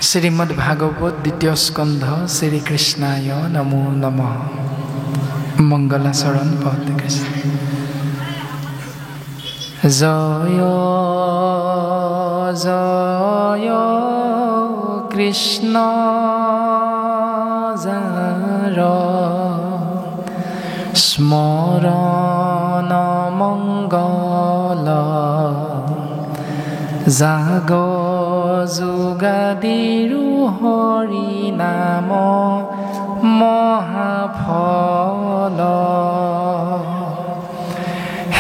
শ্ৰীমদ্ ভাগবত দ্বিতীয় স্কন্ধ শ্ৰীকৃষ্ণায় নমো নমঃ। মঙ্গলাচৰণ পদ কৃষ্ণ। জয় জয় কৃষ্ণ যাৰ স্মৰণ মঙ্গল জাগ যোগাদিৰো হৰি নাম মহাফল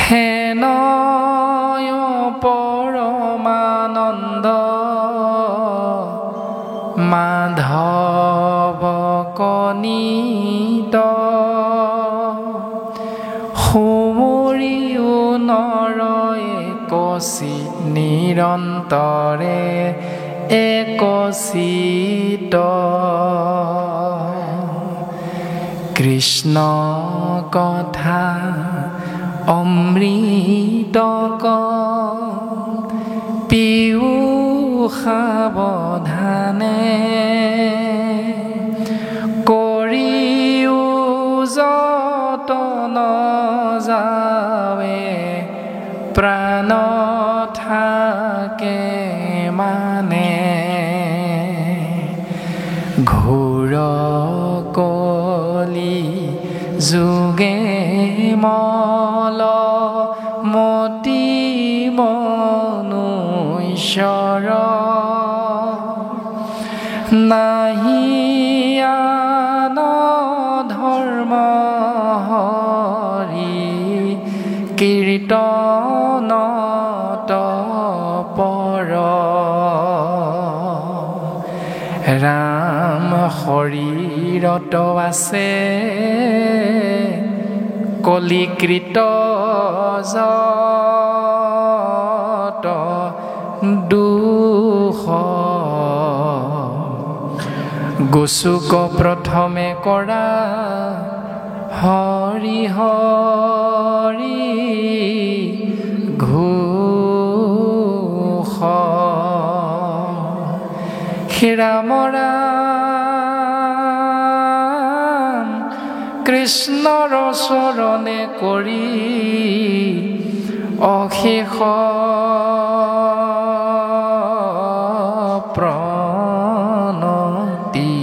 হেনয় পৰমানন্দ মাধৱ কনিত সুমৰিও নৰয়ে কচি নিৰন্তৰে একচিত কৃষ্ণ কথা অমৃত পিউ সাৱধানে কৰিও যতন যাৱে প্ৰাণ থাকে মানে ঘোৰ কলি যোগে মল মতি মনুষ্যৰ নাহি আন ধৰ্ম হৰি কীৰ্তনত পৰ ৰাম শৰীৰত আছে কলিকৃত যত দুখ গোচুক প্ৰথমে কৰা হৰি হৰি ঘোষ ৰাম ৰাম কৃষ্ণৰ চৰণে কৰি অশেষ প্ৰণতি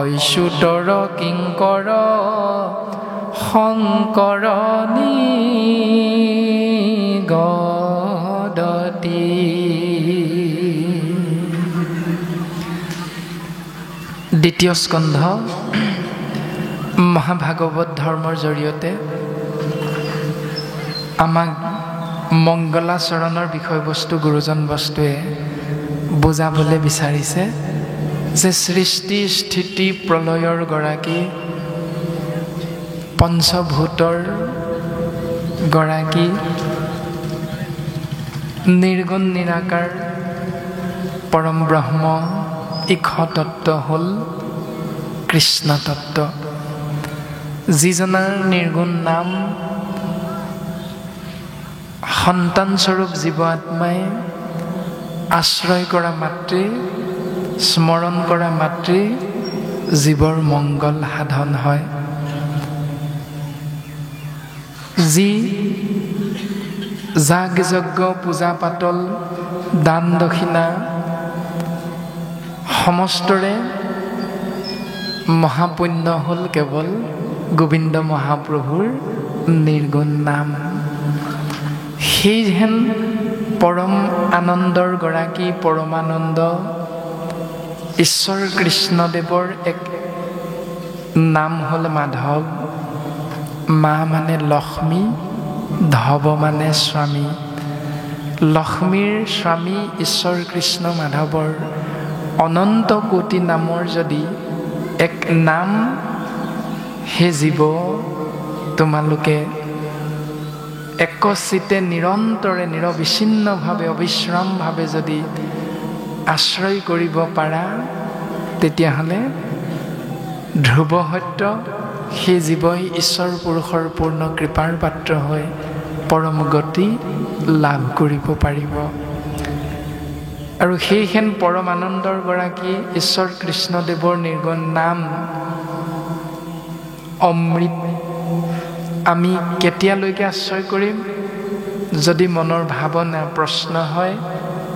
অচ্যুতৰ কিংকৰ শংকৰ নিগদতি। দ্বিতীয় স্কন্ধ মহাভাগৱত ধৰ্মৰ জৰিয়তে আমাক মংগলাচৰণৰ বিষয়বস্তু গুৰুজন বস্তুৱে বুজাবলৈ বিচাৰিছে যে সৃষ্টি স্থিতি প্ৰলয়ৰ গৰাকী পঞ্চভূতৰ গৰাকী নিৰ্গুণ নিৰাকাৰ পৰম ব্ৰহ্ম ইখ তত্ত্ব হ'ল কৃষ্ণ তত্ত্ব। যিজনাৰ নিৰ্গুণ নাম সন্তানস্বৰূপ জীৱ আত্মাই আশ্ৰয় কৰা মাতৃ স্মৰণ কৰা মাতৃ জীৱৰ মংগল সাধন হয়। যি যাগ যজ্ঞ পূজা পাতল দান দক্ষিণা সমস্তৰে মহাপুণ্য হ'ল কেৱল গোবিন্দ মহাপ্ৰভুৰ নিৰ্গুণ নাম। সেই যেন পৰম আনন্দৰ গৰাকী পৰমানন্দ ঈশ্বৰ কৃষ্ণদেৱৰ এক নাম হ'ল মাধৱ। মা মানে লক্ষ্মী, ধৱ মানে স্বামী। লক্ষ্মীৰ স্বামী ঈশ্বৰ কৃষ্ণ মাধৱৰ অনন্ত কোটি নামৰ যদি এক নাম হে জীৱ তোমালোকে একচিতে নিৰন্তৰে নিৰবিচ্ছিন্নভাৱে অবিশ্ৰামভাৱে যদি আশ্ৰয় কৰিব পাৰা তেতিয়াহ'লে ধ্ৰুৱ সত্য সেই জীৱই ঈশ্বৰ পুৰুষৰ পূৰ্ণ কৃপাৰ পাত্ৰ হৈ পৰম গতি লাভ কৰিব পাৰিব। আৰু সেইখন পৰম আনন্দৰ গৰাকী ঈশ্বৰ কৃষ্ণদেৱৰ নিৰ্গুণ নাম অমৃত আমি কেতিয়ালৈকে আশ্ৰয় কৰিম? যদি মনৰ ভাৱনা প্ৰশ্ন হয়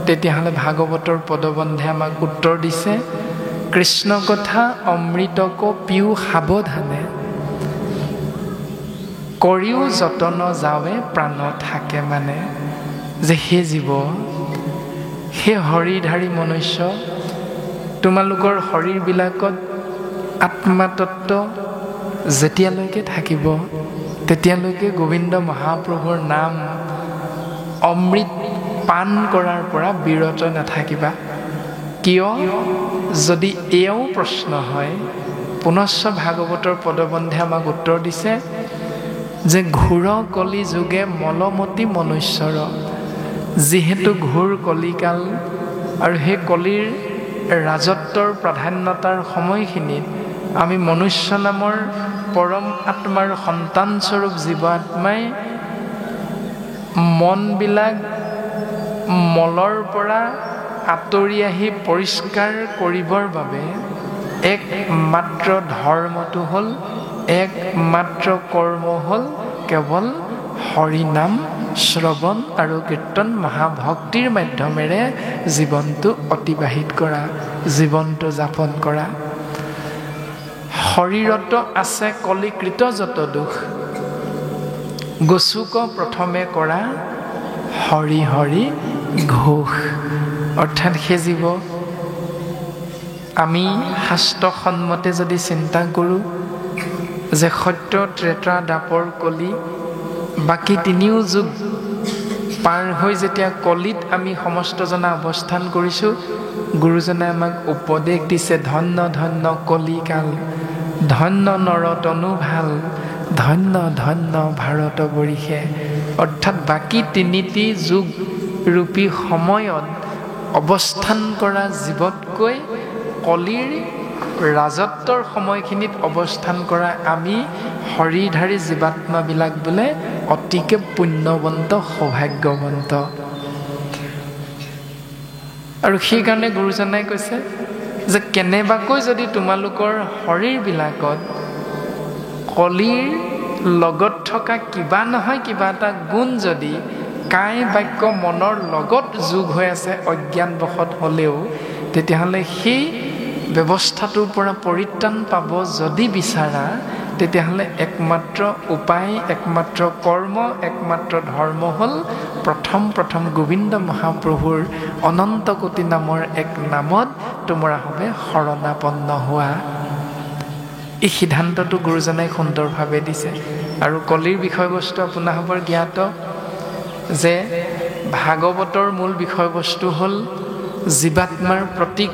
তেতিয়াহ'লে ভাগৱতৰ পদবন্ধে আমাক উত্তৰ দিছে, কৃষ্ণ কথা অমৃতক পিউ সাৱধানে, কৰিও যতন যাৱে প্ৰাণ থাকে মানে। যে হে জীৱ, হে হৰিধাৰী মনুষ্য, তোমালোকৰ শৰীৰবিলাকত আত্মাতত্ব যেতিয়ালৈকে থাকিব তেতিয়ালৈকে গোবিন্দ মহাপ্ৰভুৰ নাম অমৃত পান কৰাৰ পৰা বিৰত নাথাকিবা। কিয়? যদি এয়াও প্ৰশ্ন হয়, পুনশ্চ ভাগৱতৰ পদবন্ধে আমাক উত্তৰ দিছে যে ঘোৰ কলি যুগে মলমতি মনুষ্যৰ, যিহেতু ঘোৰ কলিকাল আৰু সেই কলিৰ ৰাজত্বৰ প্ৰাধান্যতাৰ সময়খিনিত আমি মনুষ্য নামৰ পৰম আত্মাৰ সন্তানস্বৰূপ জীৱ আত্মাই মনবিলাক মলৰ পৰা আঁতৰি আহি পৰিষ্কাৰ কৰিবৰ বাবে একমাত্ৰ ধৰ্মটো হ'ল, একমাত্ৰ কৰ্ম হ'ল কেৱল হৰিনাম শ্ৰৱণ আৰু কীৰ্তন মহাভক্তিৰ মাধ্যমেৰে জীৱনটো অতিবাহিত কৰা, জীৱনটো যাপন কৰা। শৰীৰত আছে কলিকৃত যত দুখ, গচুক প্ৰথমে কৰা হৰি হৰি ঘোষ। অৰ্থাৎ সেই জীৱ, আমি শাস্ত্ৰসন্মতে যদি চিন্তা কৰোঁ যে সত্য ত্ৰেতা দ্বাপৰ কলি, বাকী তিনিও যুগ পাৰ হৈ যেতিয়া কলিত আমি সমস্তজনা অৱস্থান কৰিছোঁ, গুৰুজনে আমাক উপদেশ দিছে, ধন্য ধন্য কলিকাল, ধন্য নৰতনু ভাল, ধন্য ধন্য ভাৰত বৰিষে। অৰ্থাৎ বাকী তিনিটি যুগ ৰূপী সময়ত অৱস্থান কৰা জীৱতকৈ কলিৰ ৰাজত্বৰ সময়খিনিত অৱস্থান কৰা আমি হৰিধাৰী জীৱাত্মাবিলাক বোলে অতিকে পুণ্যৱন্ত, সৌভাগ্যৱন্ত। আৰু সেইকাৰণে গুৰুজনাই কৈছে যে কেনেবাকৈ যদি তোমালোকৰ শৰীৰবিলাকত কলিৰ লগত থকা কিবা নহয় কিবা এটা গুণ যদি কায় বাক্য মনৰ লগত যোগ হৈ আছে অজ্ঞানবশত হ'লেও, তেতিয়াহ'লে সেই ব্যৱস্থাটোৰ পৰা পৰিত্ৰাণ পাব যদি বিচাৰা, তেতিয়াহ'লে একমাত্ৰ উপায়, একমাত্ৰ কৰ্ম, একমাত্ৰ ধৰ্ম হ'ল প্ৰথম গোবিন্দ মহাপ্ৰভুৰ অনন্ত কোটি নামৰ এক নামত তোমাৰ হবে শৰণাপন্ন হোৱা। এই সিদ্ধান্তটো গুৰুজনাই সুন্দৰভাৱে দিছে। আৰু কলিৰ বিষয়বস্তু আপোনালোকৰ জ্ঞাত যে ভাগৱতৰ মূল বিষয়বস্তু হ'ল জীৱাত্মাৰ প্ৰতীক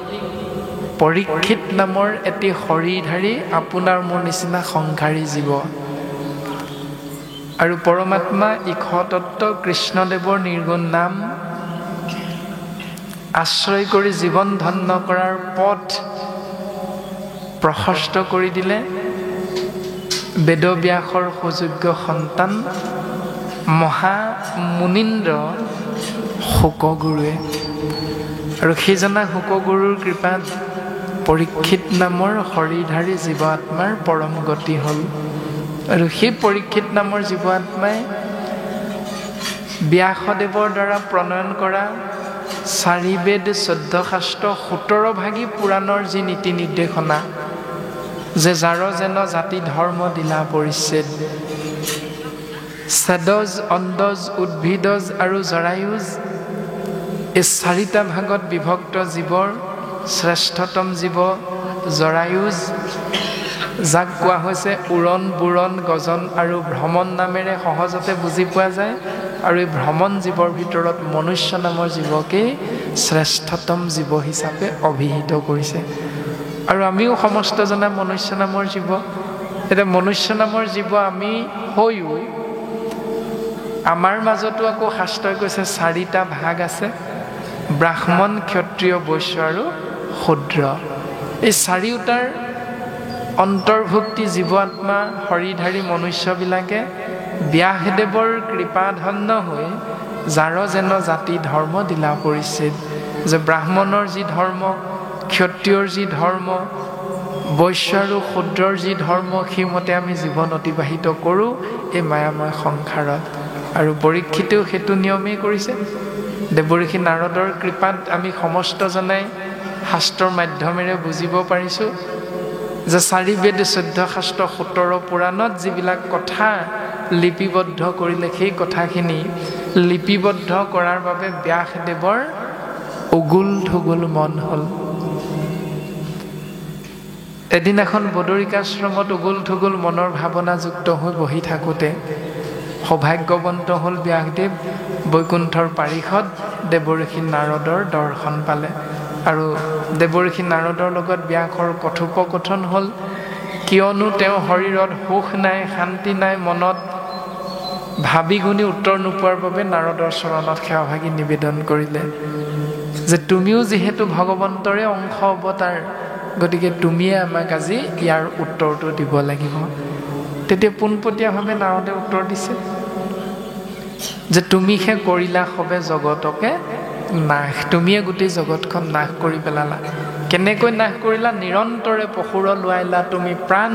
পৰীক্ষিত নামৰ এটি শৰীৰধাৰী আপোনাৰ মোৰ নিচিনা সংসাৰী জীৱ। আৰু পৰমাত্মা ইশতত্ব কৃষ্ণদেৱৰ নিৰ্গুণ নাম আশ্ৰয় কৰি জীৱন ধন্য কৰাৰ পথ প্ৰশস্ত কৰি দিলে বেদব্যাসৰ সুযোগ্য সন্তান মহা মুনীন্দ্ৰ শুকগুৰুৱে। আৰু সেইজনা শুকগুৰুৰ কৃপাত পৰীক্ষিত নামৰ শৰীৰধাৰী জীৱ আত্মাৰ পৰম গতি হ'ল। আৰু সেই পৰীক্ষিত নামৰ জীৱ আত্মাই ব্যাসদেৱৰ দ্বাৰা প্ৰণয়ন কৰা 4 বেদ 14 শাস্ত্ৰ 17 ভাগী পুৰাণৰ যি নীতি নিৰ্দেশনা, যে যাৰ যেন জাতি ধৰ্ম দিলা পৰিচ্ছেদ, চেদজ, অন্দজ, উদ্ভিদজ আৰু জৰায়ুজ, এই 4টা ভাগত বিভক্ত জীৱৰ শ্ৰেষ্ঠতম জীৱ জৰায়ুজ, যাক কোৱা হৈছে উৰণ, বুৰণ, গজন আৰু ভ্ৰমণ নামেৰে সহজতে বুজি পোৱা যায়। আৰু এই ভ্ৰমণ জীৱৰ ভিতৰত মনুষ্য নামৰ জীৱকেই শ্ৰেষ্ঠতম জীৱ হিচাপে অভিহিত কৰিছে। আৰু আমিও সমস্তজনা মনুষ্য নামৰ জীৱ। এতিয়া মনুষ্য নামৰ জীৱ আমি হৈও আমাৰ মাজতো আকৌ শাস্ত্ৰই কৈছে 4টা ভাগ আছে, ব্ৰাহ্মণ, ক্ষত্ৰিয়, বৈশ্য আৰু শূদ্ৰ। এই 4টাৰ অন্তৰ্ভুক্তি জীৱ আত্মা হৰিধাৰী মনুষ্যবিলাকে ব্যাসদেৱৰ কৃপাধন্য হৈ যাৰ যেন জাতি ধৰ্ম দিলা পৰিচ্ছেদ, যে ব্ৰাহ্মণৰ যি ধৰ্ম, ক্ষত্ৰিয়ৰ যি ধৰ্ম, বৈশ্য আৰু শূদ্ৰৰ যি ধৰ্ম, সেইমতে আমি জীৱন অতিবাহিত কৰোঁ এই মায়াময় সংসাৰত। আৰু পৰীক্ষিতেও সেইটো নিয়মেই কৰিছে। দেৱঋষি নাৰদৰ কৃপাত আমি সমস্তজনাই শাস্ত্ৰৰ মাধ্যমেৰে বুজিব পাৰিছোঁ যে 4 বেদ 14 শাস্ত্ৰ 17 পুৰাণত যিবিলাক কথা লিপিবদ্ধ কৰিলে, সেই কথাখিনি লিপিবদ্ধ কৰাৰ বাবে ব্যাসদেৱৰ উগুল থুগুল মন হ'ল। এদিনাখন বদৰিকাশ্ৰমত উগুল থুগুল মনৰ ভাৱনাযুক্ত হৈ বহি থাকোঁতে সৌভাগ্যৱন্ত হ'ল ব্যাসদেৱ বৈকুণ্ঠৰ পাৰিষদ দেৱঋষি নাৰদৰ দৰ্শন পালে। আৰু দেৱঋষি নাৰদৰ লগত ব্যাসৰ কথোপকথন হ'ল, কিয়নো তেওঁ শৰীৰত সুখ নাই, শান্তি নাই, মনত ভাবি গুণি উত্তৰ নোপোৱাৰ বাবে নাৰদৰ চৰণত সেৱাভাগী নিবেদন কৰিলে যে তুমিও যিহেতু ভগৱন্তৰে অংশ অৱতাৰ, গতিকে তুমিয়ে আমাক আজি ইয়াৰ উত্তৰটো দিব লাগিব। তেতিয়া পোনপটীয়াভাৱে নাৰদে উত্তৰ দিছে যে তুমিহে কৰিলা সবে জগতকে নাশ, তুমিয়ে গোটেই জগতখন নাশ কৰি পেলালা। কেনেকৈ নাশ কৰিলা? নিৰন্তৰে পশুৰ লোৱাইলা তুমি প্ৰাণ,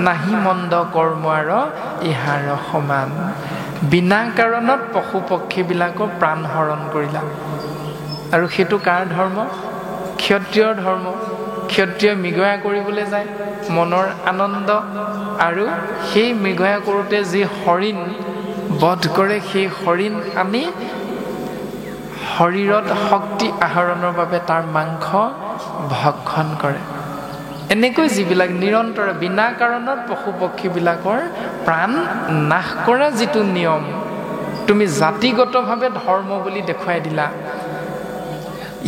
নাহি মন্দ কৰ্ম আৰু ইহাৰ সমান। বিনা কাৰণত পশু পক্ষীবিলাকৰ প্ৰাণ হৰণ কৰিলা। আৰু সেইটো কাৰ ধৰ্ম? ক্ষত্ৰিয়ৰ ধৰ্ম। ক্ষত্ৰিয় মৃগয়া কৰিবলৈ যায়, মনৰ আনন্দ, আৰু সেই মৃগয়া কৰোঁতে যি হৰিণ বধ কৰে, সেই হৰিণ আনি শৰীৰত শক্তি আহৰণৰ বাবে তাৰ মাংস ভক্ষণ কৰে। এনেকৈ যিবিলাক নিৰন্তৰে বিনা কাৰণত পশু পক্ষীবিলাকৰ প্ৰাণ নাশ কৰা যিটো নিয়ম তুমি জাতিগতভাৱে ধৰ্ম বুলি দেখুৱাই দিলা,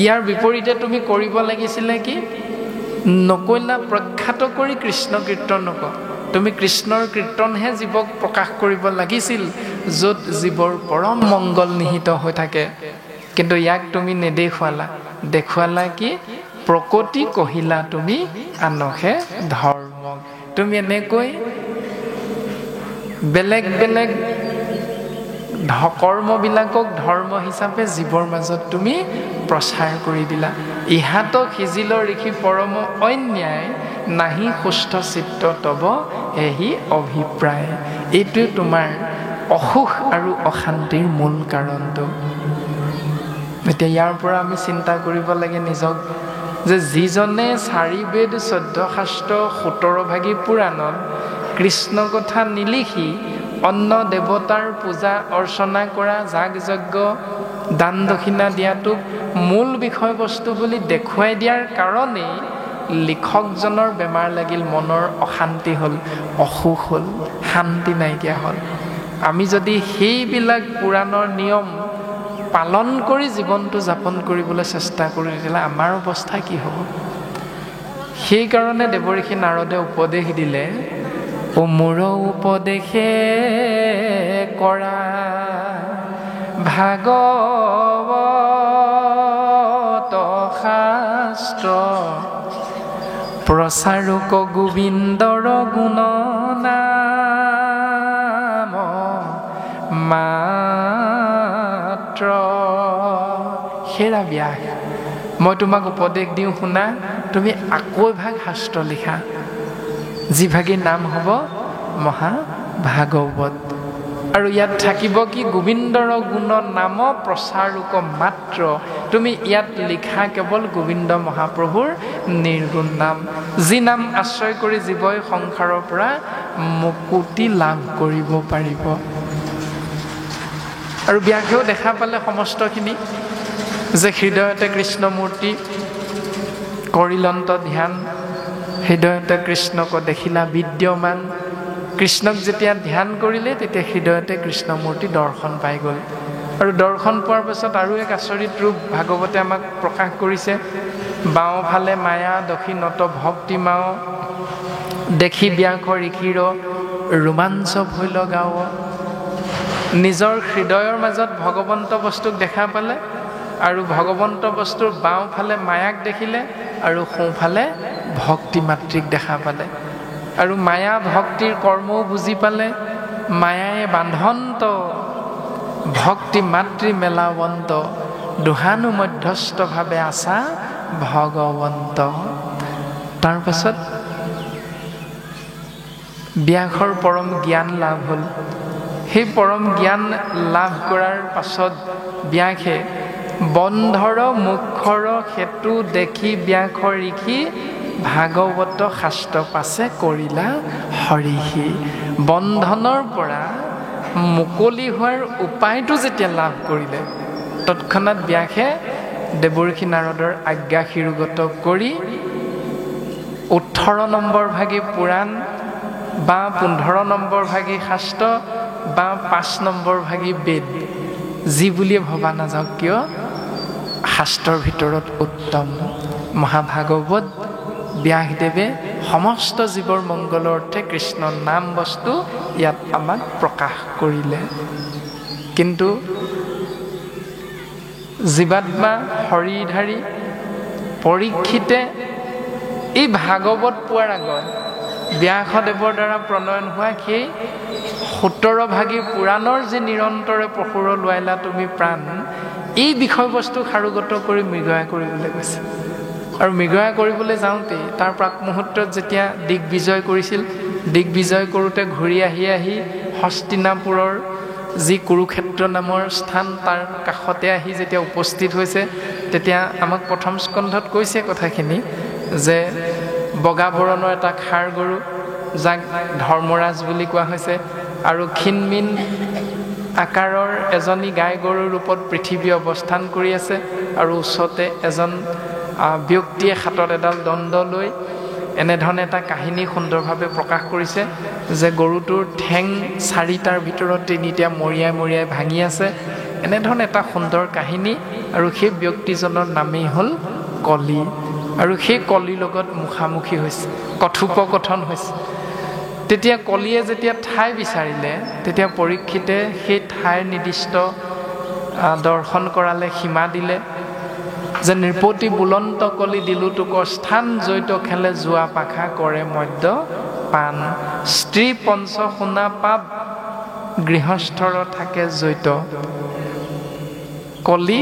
ইয়াৰ বিপৰীতে তুমি কৰিব লাগিছিলে কি? নকৈলা প্ৰখ্যাত কৰি কৃষ্ণ কীৰ্তন নকওঁ। তুমি কৃষ্ণৰ কীৰ্তনহে জীৱক প্ৰকাশ কৰিব লাগিছিল, য'ত জীৱৰ পৰম মংগল নিহিত হৈ থাকে। কিন্তু ইয়াক তুমি নেদেখুৱালা। দেখুৱালা কি? প্ৰকৃতি কহিলা তুমি আনহে ধৰ্মক। তুমি এনেকৈ বেলেগ বেলেগ কৰ্মবিলাকক ধৰ্ম হিচাপে জীৱৰ মাজত তুমি প্ৰচাৰ কৰি দিলা। ইহাতক সিজিল ঋষি পৰম অন্যায়, নাহি সুস্থ চিত্ত তব এহি অভিপ্ৰায়। এইটোৱে তোমাৰ অসুখ আৰু অশান্তিৰ মূল কাৰণটো। এতিয়া ইয়াৰ পৰা আমি চিন্তা কৰিব লাগে নিজক, যে যিজনে 4 বেদ 14 শাস্ত্ৰ 17 ভাগী পুৰাণত কৃষ্ণ কথা নিলিখি অন্য দেৱতাৰ পূজা অৰ্চনা কৰা, যাগ যজ্ঞ দান দক্ষিণা দিয়াটোক মূল বিষয়বস্তু বুলি দেখুৱাই দিয়াৰ কাৰণেই লিখকজনৰ বেমাৰ লাগিল, মনৰ অশান্তি হ'ল, অসুখ হ'ল, শান্তি নাইকিয়া হ'ল। আমি যদি সেইবিলাক পুৰাণৰ নিয়ম পালন কৰি জীৱনটো যাপন কৰিবলৈ চেষ্টা কৰি দিলে আমাৰ অৱস্থা কি হ'ব? সেইকাৰণে দেৱঋষি নাৰদে উপদেশ দিলে, মোৰ উপদেশে কৰা ভাগৱত শাস্ত্ৰ, প্ৰচাৰক গোবিন্দৰ গুণ নাম মাত্ৰ। হেৰা ব্যাস, মই তোমাক উপদেশ দিওঁ শুনা, তুমি আকৌ এভাগ শাস্ত্ৰ লিখা, যি ভাগীৰ নাম হ'ব মহাভাগৱত। আৰু ইয়াত থাকিব কি? গোবিন্দৰ গুণ নাম প্ৰচাৰক মাত্ৰ। তুমি ইয়াত লিখা কেৱল গোবিন্দ মহাপ্ৰভুৰ নিৰ্গুণ নাম, যি নাম আশ্ৰয় কৰি জীৱই সংসাৰৰ পৰা মুকুতি লাভ কৰিব পাৰিব। আৰু ব্যাসেও দেখা পালে সমস্তখিনি, যে হৃদয়তে কৃষ্ণমূৰ্তি কৰিলন্ত ধ্যান, হৃদয়তে কৃষ্ণক দেখিলা বিদ্যমান। কৃষ্ণক যেতিয়া ধ্যান কৰিলে তেতিয়া হৃদয়তে কৃষ্ণমূৰ্তি দৰ্শন পাই গ'ল। আৰু দৰ্শন পোৱাৰ পাছত আৰু এক আচৰিত ৰূপ ভাগৱতে আমাক প্ৰকাশ কৰিছে। বাওঁফালে মায়া, দক্ষিণত ভক্তি মাও, দেখি ব্যাস ঋষিৰ ৰোমাঞ্চ ভৈল গাঁও। নিজৰ হৃদয়ৰ মাজত ভগৱন্ত বস্তুক দেখা পালে, আৰু ভগৱন্ত বস্তুৰ বাওঁফালে মায়াক দেখিলে, আৰু সোঁফালে ভক্তি মাতৃক দেখা পালে। আৰু মায়া ভক্তিৰ কৰ্মও বুজি পালে। মায়াই বান্ধন্ত, ভক্তি মাতৃ মেলাৱন্ত। দুহানু মধ্যস্থভাৱে আছা ভগৱন্ত। তাৰ পাছত ব্যাসৰ পৰম জ্ঞান লাভ হ'ল। সেই পৰম জ্ঞান লাভ কৰাৰ পাছত ব্যাসে বন্ধৰ মুখৰ সেতু দেখি ব্যাস ঋষি ভাগৱত শাস্ত্ৰ পাছে কৰিলা হৰিষি। বন্ধনৰ পৰা মুকলি হোৱাৰ উপায়টো যেতিয়া লাভ কৰিলে, তৎক্ষণাৎ ব্যাসে দেৱৰ্ষি নাৰদৰ আজ্ঞা শিৰোগত কৰি 18 নম্বৰ ভাগী পুৰাণ বা 15 নম্বৰ ভাগী শাস্ত্ৰ বা 5 নম্বৰ ভাগী বেদ, যি বুলিয়ে ভবা নাযাওক কিয়, শাস্ত্ৰৰ ভিতৰত উত্তম মহাভাগৱত ব্যাসদেৱে সমস্ত জীৱৰ মংগলৰ অৰ্থে কৃষ্ণৰ নাম বস্তু ইয়াত আমাক প্ৰকাশ কৰিলে। কিন্তু জীৱাত্মা হৰিধাৰী পৰীক্ষিতে এই ভাগৱত পোৱাৰ আগত ব্যাসদেৱৰ দ্বাৰা প্ৰণয়ন হোৱা সেই 17 ভাগী পুৰাণৰ যি নিৰন্তৰে পশুৰ লোৱাইলা তুমি প্ৰাণ, এই বিষয়বস্তু সাৰোগত কৰি মৃগয়া কৰিবলৈ গৈছে। আৰু মৃগয়া কৰিবলৈ যাওঁতে তাৰ প্ৰাক মুহূৰ্তত যেতিয়া দিগ্বিজয় কৰিছিল, দিগ্বিজয় কৰোঁতে ঘূৰি আহি হস্তিনাপুৰৰ যি কুৰুক্ষেত্ৰ নামৰ স্থান, তাৰ কাষতে আহি যেতিয়া উপস্থিত হৈছে, তেতিয়া আমাক প্ৰথম স্কন্ধত কৈছে কথাখিনি যে বগা বৰণৰ এটা ষাঁড় গৰু, যাক ধৰ্মৰাজ বুলি কোৱা হৈছে, আৰু ক্ষীণমিন আকাৰৰ এজনী গাই গৰুৰ ৰূপত পৃথিৱী অৱস্থান কৰি আছে, আৰু ওচৰতে এজন ব্যক্তিয়ে হাতত এডাল দণ্ড লৈ এনেধৰণে এটা কাহিনী সুন্দৰভাৱে প্ৰকাশ কৰিছে যে গৰুটোৰ ঠেং 4টাৰ ভিতৰত 3টা মৰিয়াই ভাঙি আছে। এনেধৰণে এটা সুন্দৰ কাহিনী, আৰু সেই ব্যক্তিজনৰ নামেই হ'ল কলি। আৰু সেই কলিৰ লগত মুখামুখি হৈছে, কথোপকথন হৈছে। তেতিয়া কলিয়ে যেতিয়া ঠাই বিচাৰিলে, তেতিয়া পৰীক্ষিতে সেই ঠাইৰ নিৰ্দিষ্ট দৰ্শন কৰালে, সীমা দিলে যে নৃপতি বুলন্ত কলি দিলো তোকৰ স্থান, জৈত খেলে যোৱা পাখা কৰে মধ্য পাণ, স্ত্ৰী পঞ্চ সোণা পাপ গৃহস্থৰ থাকে জৈত, কলি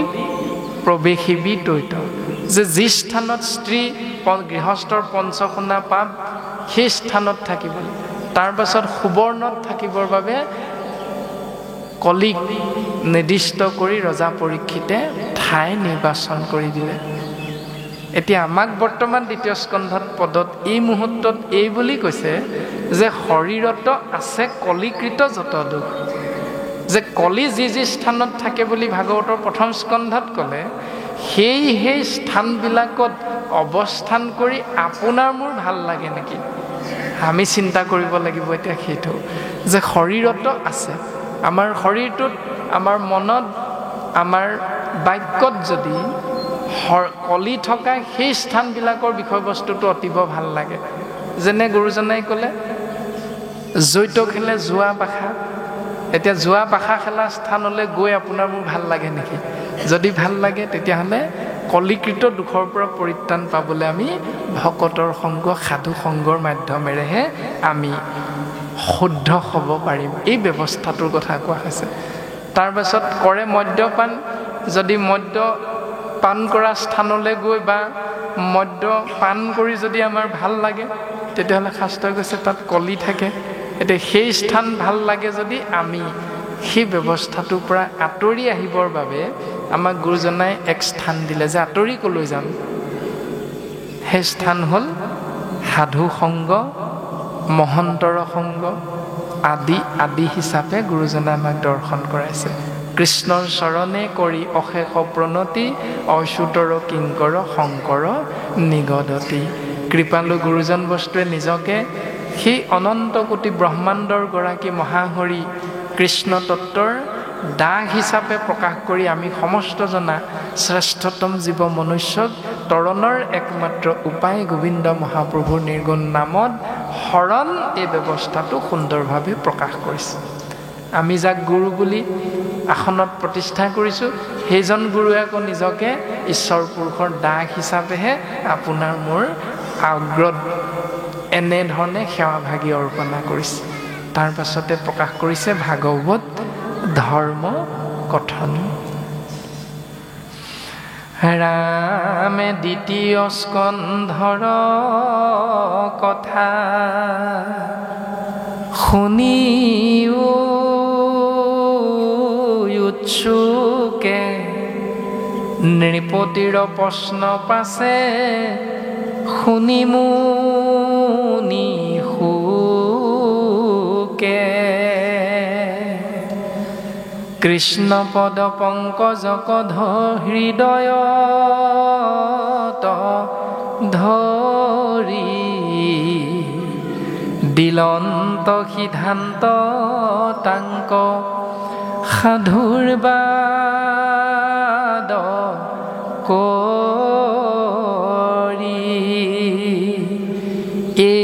প্ৰৱেশিবি তৈত। যে যি স্থানত স্ত্ৰী গৃহস্থৰ পঞ্চসোণা পাপ, সেই স্থানত থাকিবলৈ, তাৰ পাছত সুবৰ্ণত থাকিবৰ বাবে কলিক নিৰ্দিষ্ট কৰি ৰজা পৰীক্ষিতে ঠাই নিৰ্বাচন কৰি দিলে। এতিয়া আমাক বৰ্তমান 2য় স্কন্ধত পদত এই মুহূৰ্তত এই বুলি কৈছে যে শৰীৰত আছে কলিকৃত যত দুখ। যে কলি যি স্থানত থাকে বুলি ভাগৱতৰ প্ৰথম স্কন্ধত ক'লে, সেই স্থানবিলাকত অৱস্থান কৰি আপোনাৰ মোৰ ভাল লাগে নেকি? আমি চিন্তা কৰিব লাগিব এতিয়া সেইটো, যে শৰীৰত আছে, আমাৰ শৰীৰটোত, আমাৰ মনত, আমাৰ বাক্যত যদি কলি থকা সেই স্থানবিলাকৰ বিষয়বস্তুটো অতিব ভাল লাগে। যেনে গুৰুজনাই ক'লে জৈত খেলে যোৱা পাখা। এতিয়া যোৱা পাখা খেলা স্থানলৈ গৈ আপোনাৰ মোৰ ভাল লাগে নেকি? যদি ভাল লাগে তেতিয়াহ'লে কলিকৃত দুখৰ পৰা পৰিত্ৰাণ পাবলৈ আমি ভকতৰ সংগ, সাধু সংগৰ মাধ্যমেৰেহে আমি শুদ্ধ হ'ব পাৰিম। এই ব্যৱস্থাটোৰ কথা কোৱা হৈছে। তাৰ পাছত কৰে মদ্যপান। যদি মদ্যপান কৰা স্থানলৈ গৈ বা মদ্যপান কৰি যদি আমাৰ ভাল লাগে, তেতিয়াহ'লে শাস্ত্ৰই কৈছে তাত কলি থাকে। এতিয়া সেই স্থান ভাল লাগে যদি আমি সেই ব্যৱস্থাটোৰ পৰা আঁতৰি আহিবৰ বাবে আমাক গুৰুজনাই এক স্থান দিলে, যে আঁতৰি ক'লৈ যাম? সেই স্থান হ'ল সাধু সংগ, মহন্তৰ সংগ আদি হিচাপে গুৰুজনাই আমাক দৰ্শন কৰাইছে। কৃষ্ণৰ চৰণে কৰি অশেষ প্ৰণতি, অচ্যুতৰ কিংকৰ শংকৰ নিগদতি। কৃপালু গুৰুজন বস্তুৱে নিজকে সেই অনন্ত কোটি ব্ৰহ্মাণ্ডৰ গৰাকী মহাহৰি কৃষ্ণ তত্ত্বৰ দাস হিচাপে প্ৰকাশ কৰি আমি সমস্ত জনা শ্ৰেষ্ঠতম জীৱ মনুষ্যক তৰণৰ একমাত্ৰ উপায় গোবিন্দ মহাপ্ৰভুৰ নিৰ্গুণ নামত শৰণ, এই ব্যৱস্থাটো সুন্দৰভাৱে প্ৰকাশ কৰিছে। আমি যাক গুৰু বুলি আসনত প্ৰতিষ্ঠা কৰিছোঁ, সেইজন গুৰুৱে আকৌ নিজকে ঈশ্বৰ পুৰুষৰ দাস হিচাপেহে আপোনাৰ মোৰ আগ্ৰত এনেধৰণে সেৱাভাগী অৰ্পণা কৰিছে। তাৰ পাছতে প্ৰকাশ কৰিছে ভাগৱত ধৰ্ম কথন। ৰামে দ্বিতীয় স্কন্ধৰ কথা শুনিও উৎসুকে নৃপতিৰ প্ৰশ্ন পাছে শুনি মুনি সুকে কৃষ্ণ পদ পংকজ কধ হৃদয়ত ধৰি দিলন্ত সিদ্ধান্ত তাংক সাধুৰ বাদ কৰি এ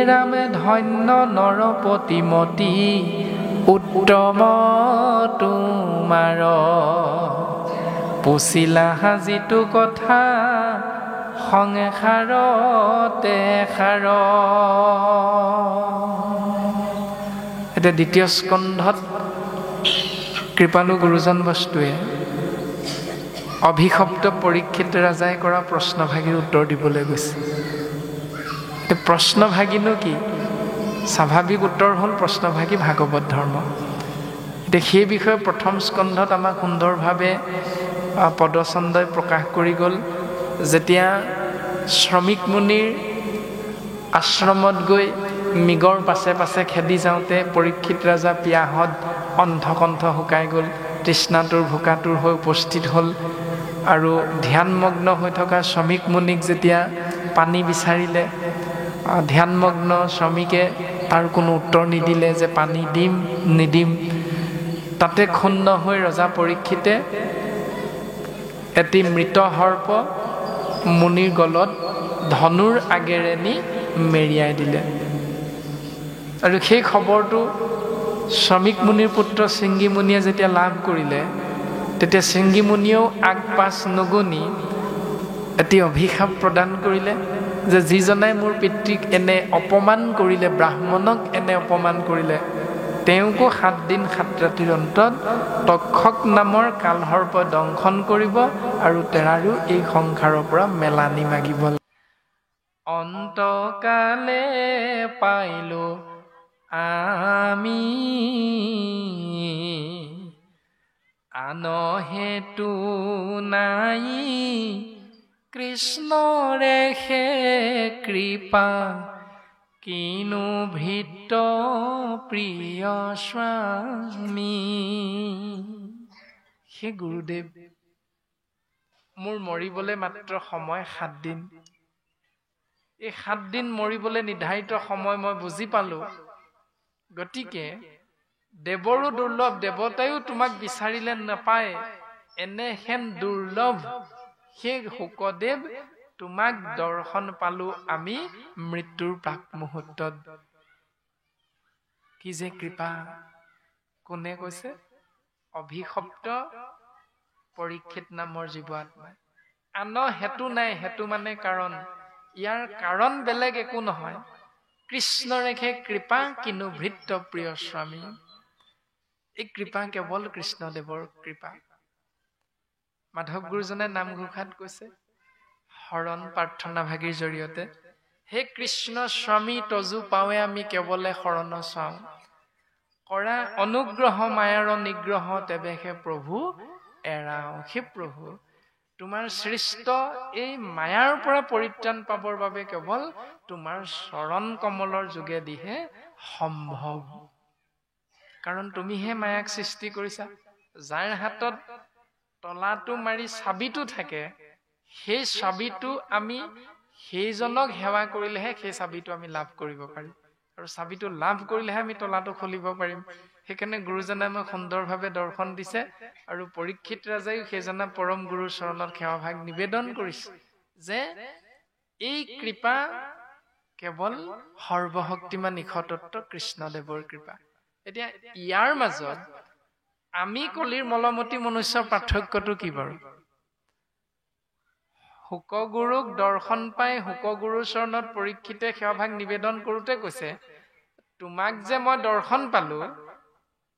ৰামে ধন্য নৰপতিমতী উত্তম তোমাৰ পুছিলা যিটো কথা সংসাৰতে সাৰ। এতিয়া দ্বিতীয় স্কন্ধত কৃপালু গুৰুজন বস্তুৱে অভিশপ্ত পৰীক্ষিত ৰাজাই কৰা প্ৰশ্নভাগীৰ উত্তৰ দিবলৈ গৈছে। প্ৰশ্নভাগীনো কি? স্বাভাৱিক উত্তৰ হ'ল প্ৰশ্নভাগী ভাগৱত ধৰ্ম। এতিয়া সেই বিষয়ে প্ৰথম স্কন্ধত আমাক সুন্দৰভাৱে পদচন্দই প্ৰকাশ কৰি গ'ল। যেতিয়া শ্ৰমিক মুনিৰ আশ্ৰমত গৈ মৃগৰ পাছে পাছে খেদি যাওঁতে পৰীক্ষিত ৰাজা পিয়াহত অন্ধকণ্ঠ শুকাই গ'ল, তৃষ্ণাতুৰ ভোকাতুৰ হৈ উপস্থিত হ'ল আৰু ধ্যানমগ্ন হৈ থকা শ্ৰমিক মুনিক যেতিয়া পানী বিচাৰিলে, ধ্যানমগ্ন শ্ৰমিকে তাৰ কোনো উত্তৰ নিদিলে যে পানী দিম নিদিম। তাতে ক্ষুণ্ণ হৈ ৰজা পৰীক্ষিতে এটি মৃত সৰ্প মুনিৰ গলত ধনুৰ আগেৰে নি মেৰিয়াই দিলে। আৰু সেই খবৰটো শ্ৰমিক মুনিৰ পুত্ৰ শৃংগী মুনিয়ে যেতিয়া লাভ কৰিলে, তেতিয়া শৃংগী মুনিয়েও আগ পাছ নগনি এটি অভিশাপ প্ৰদান কৰিলে যে যিজনাই মোৰ পিতৃক এনে অপমান কৰিলে, ব্ৰাহ্মণক এনে অপমান কৰিলে, তেওঁকো 7 দিন 7 ৰাতিৰ অন্তত তক্ষক নামৰ কালসৰ্প দংশন কৰিব আৰু তেৰাৰো এই সংসাৰৰ পৰা মেলানি মাগিব। অন্তকালে পাইলো আমি আন হেতু নাই, কৃষ্ণৰে হে কৃপা কিনো ভৃত্য প্ৰিয় স্বামী। হে গুৰুদেৱ, মোৰ মৰিবলৈ মাত্ৰ সময় 7 দিন। এই 7 দিন মৰিবলৈ নিৰ্ধাৰিত সময় মই বুজি পালো। গতিকে দেৱৰো দুৰ্লভ, দেৱতায়ো তোমাক বিচাৰিলে নাপায়, এনেহেন দুৰ্লভ সেই শুকদেৱ তোমাক দৰ্শন পালো আমি মৃত্যুৰ প্ৰাক মুহূৰ্তত। কি যে কৃপা! কোনে কৈছে? অভিশপ্ত পৰীক্ষিত নামৰ জীৱ আত্মাই। আন হেতু নাই, হেতু মানে কাৰণ। ইয়াৰ কাৰণ বেলেগ একো নহয়, কৃষ্ণৰেখে কৃপা কিনো ভৃত্য প্ৰিয় স্বামী। এই কৃপা কেৱল কৃষ্ণদেৱৰ কৃপা। মাধৱ গুৰুজনে নামঘোষাত কৈছে, শৰণ প্ৰাৰ্থনা ভাগীৰ জৰিয়তে, হে কৃষ্ণ স্বামী তজু পাৱে আমি কেৱলে শৰণ চাওঁ, কৰা অনুগ্ৰহ মায়াৰ নিগ্ৰহ তেৱেহে প্ৰভু এৰাও। হে প্ৰভু, তোমাৰ সৃষ্ট এই মায়াৰ পৰা পৰিত্ৰাণ পাবৰ বাবে কেৱল তোমাৰ চৰণ কমলৰ যোগেদিহে সম্ভৱ। কাৰণ তুমিহে মায়াক সৃষ্টি কৰিছা। যাৰ হাতত তলাটো মাৰি চাবিটো থাকে, সেই চাবিটো আমি সেইজনক সেৱা কৰিলেহে সেই চাবিটো আমি লাভ কৰিব পাৰিম, আৰু চাবিটো লাভ কৰিলেহে আমি তলাটো খুলিব পাৰিম। সেইকাৰণে গুৰুজনে আমাক সুন্দৰভাৱে দৰ্শন দিছে, আৰু পৰীক্ষিত ৰাজায়ো সেইজনা পৰম গুৰুৰ চৰণত সেৱাভাগ নিবেদন কৰিছে যে এই কৃপা কেৱল সৰ্বশক্তিমান ঈশতত্ব কৃষ্ণদেৱৰ কৃপা। এতিয়া ইয়াৰ মাজত আমি কলিৰ মলমতি মনুষ্যৰ পাৰ্থক্যটো কি বাৰু? শুকগুৰুক দৰ্শন পাই শুকগুৰুৰ চৰণত পৰীক্ষিতে সেৱাভাগ নিবেদন কৰোঁতে কৈছে, তোমাক যে মই দৰ্শন পালো,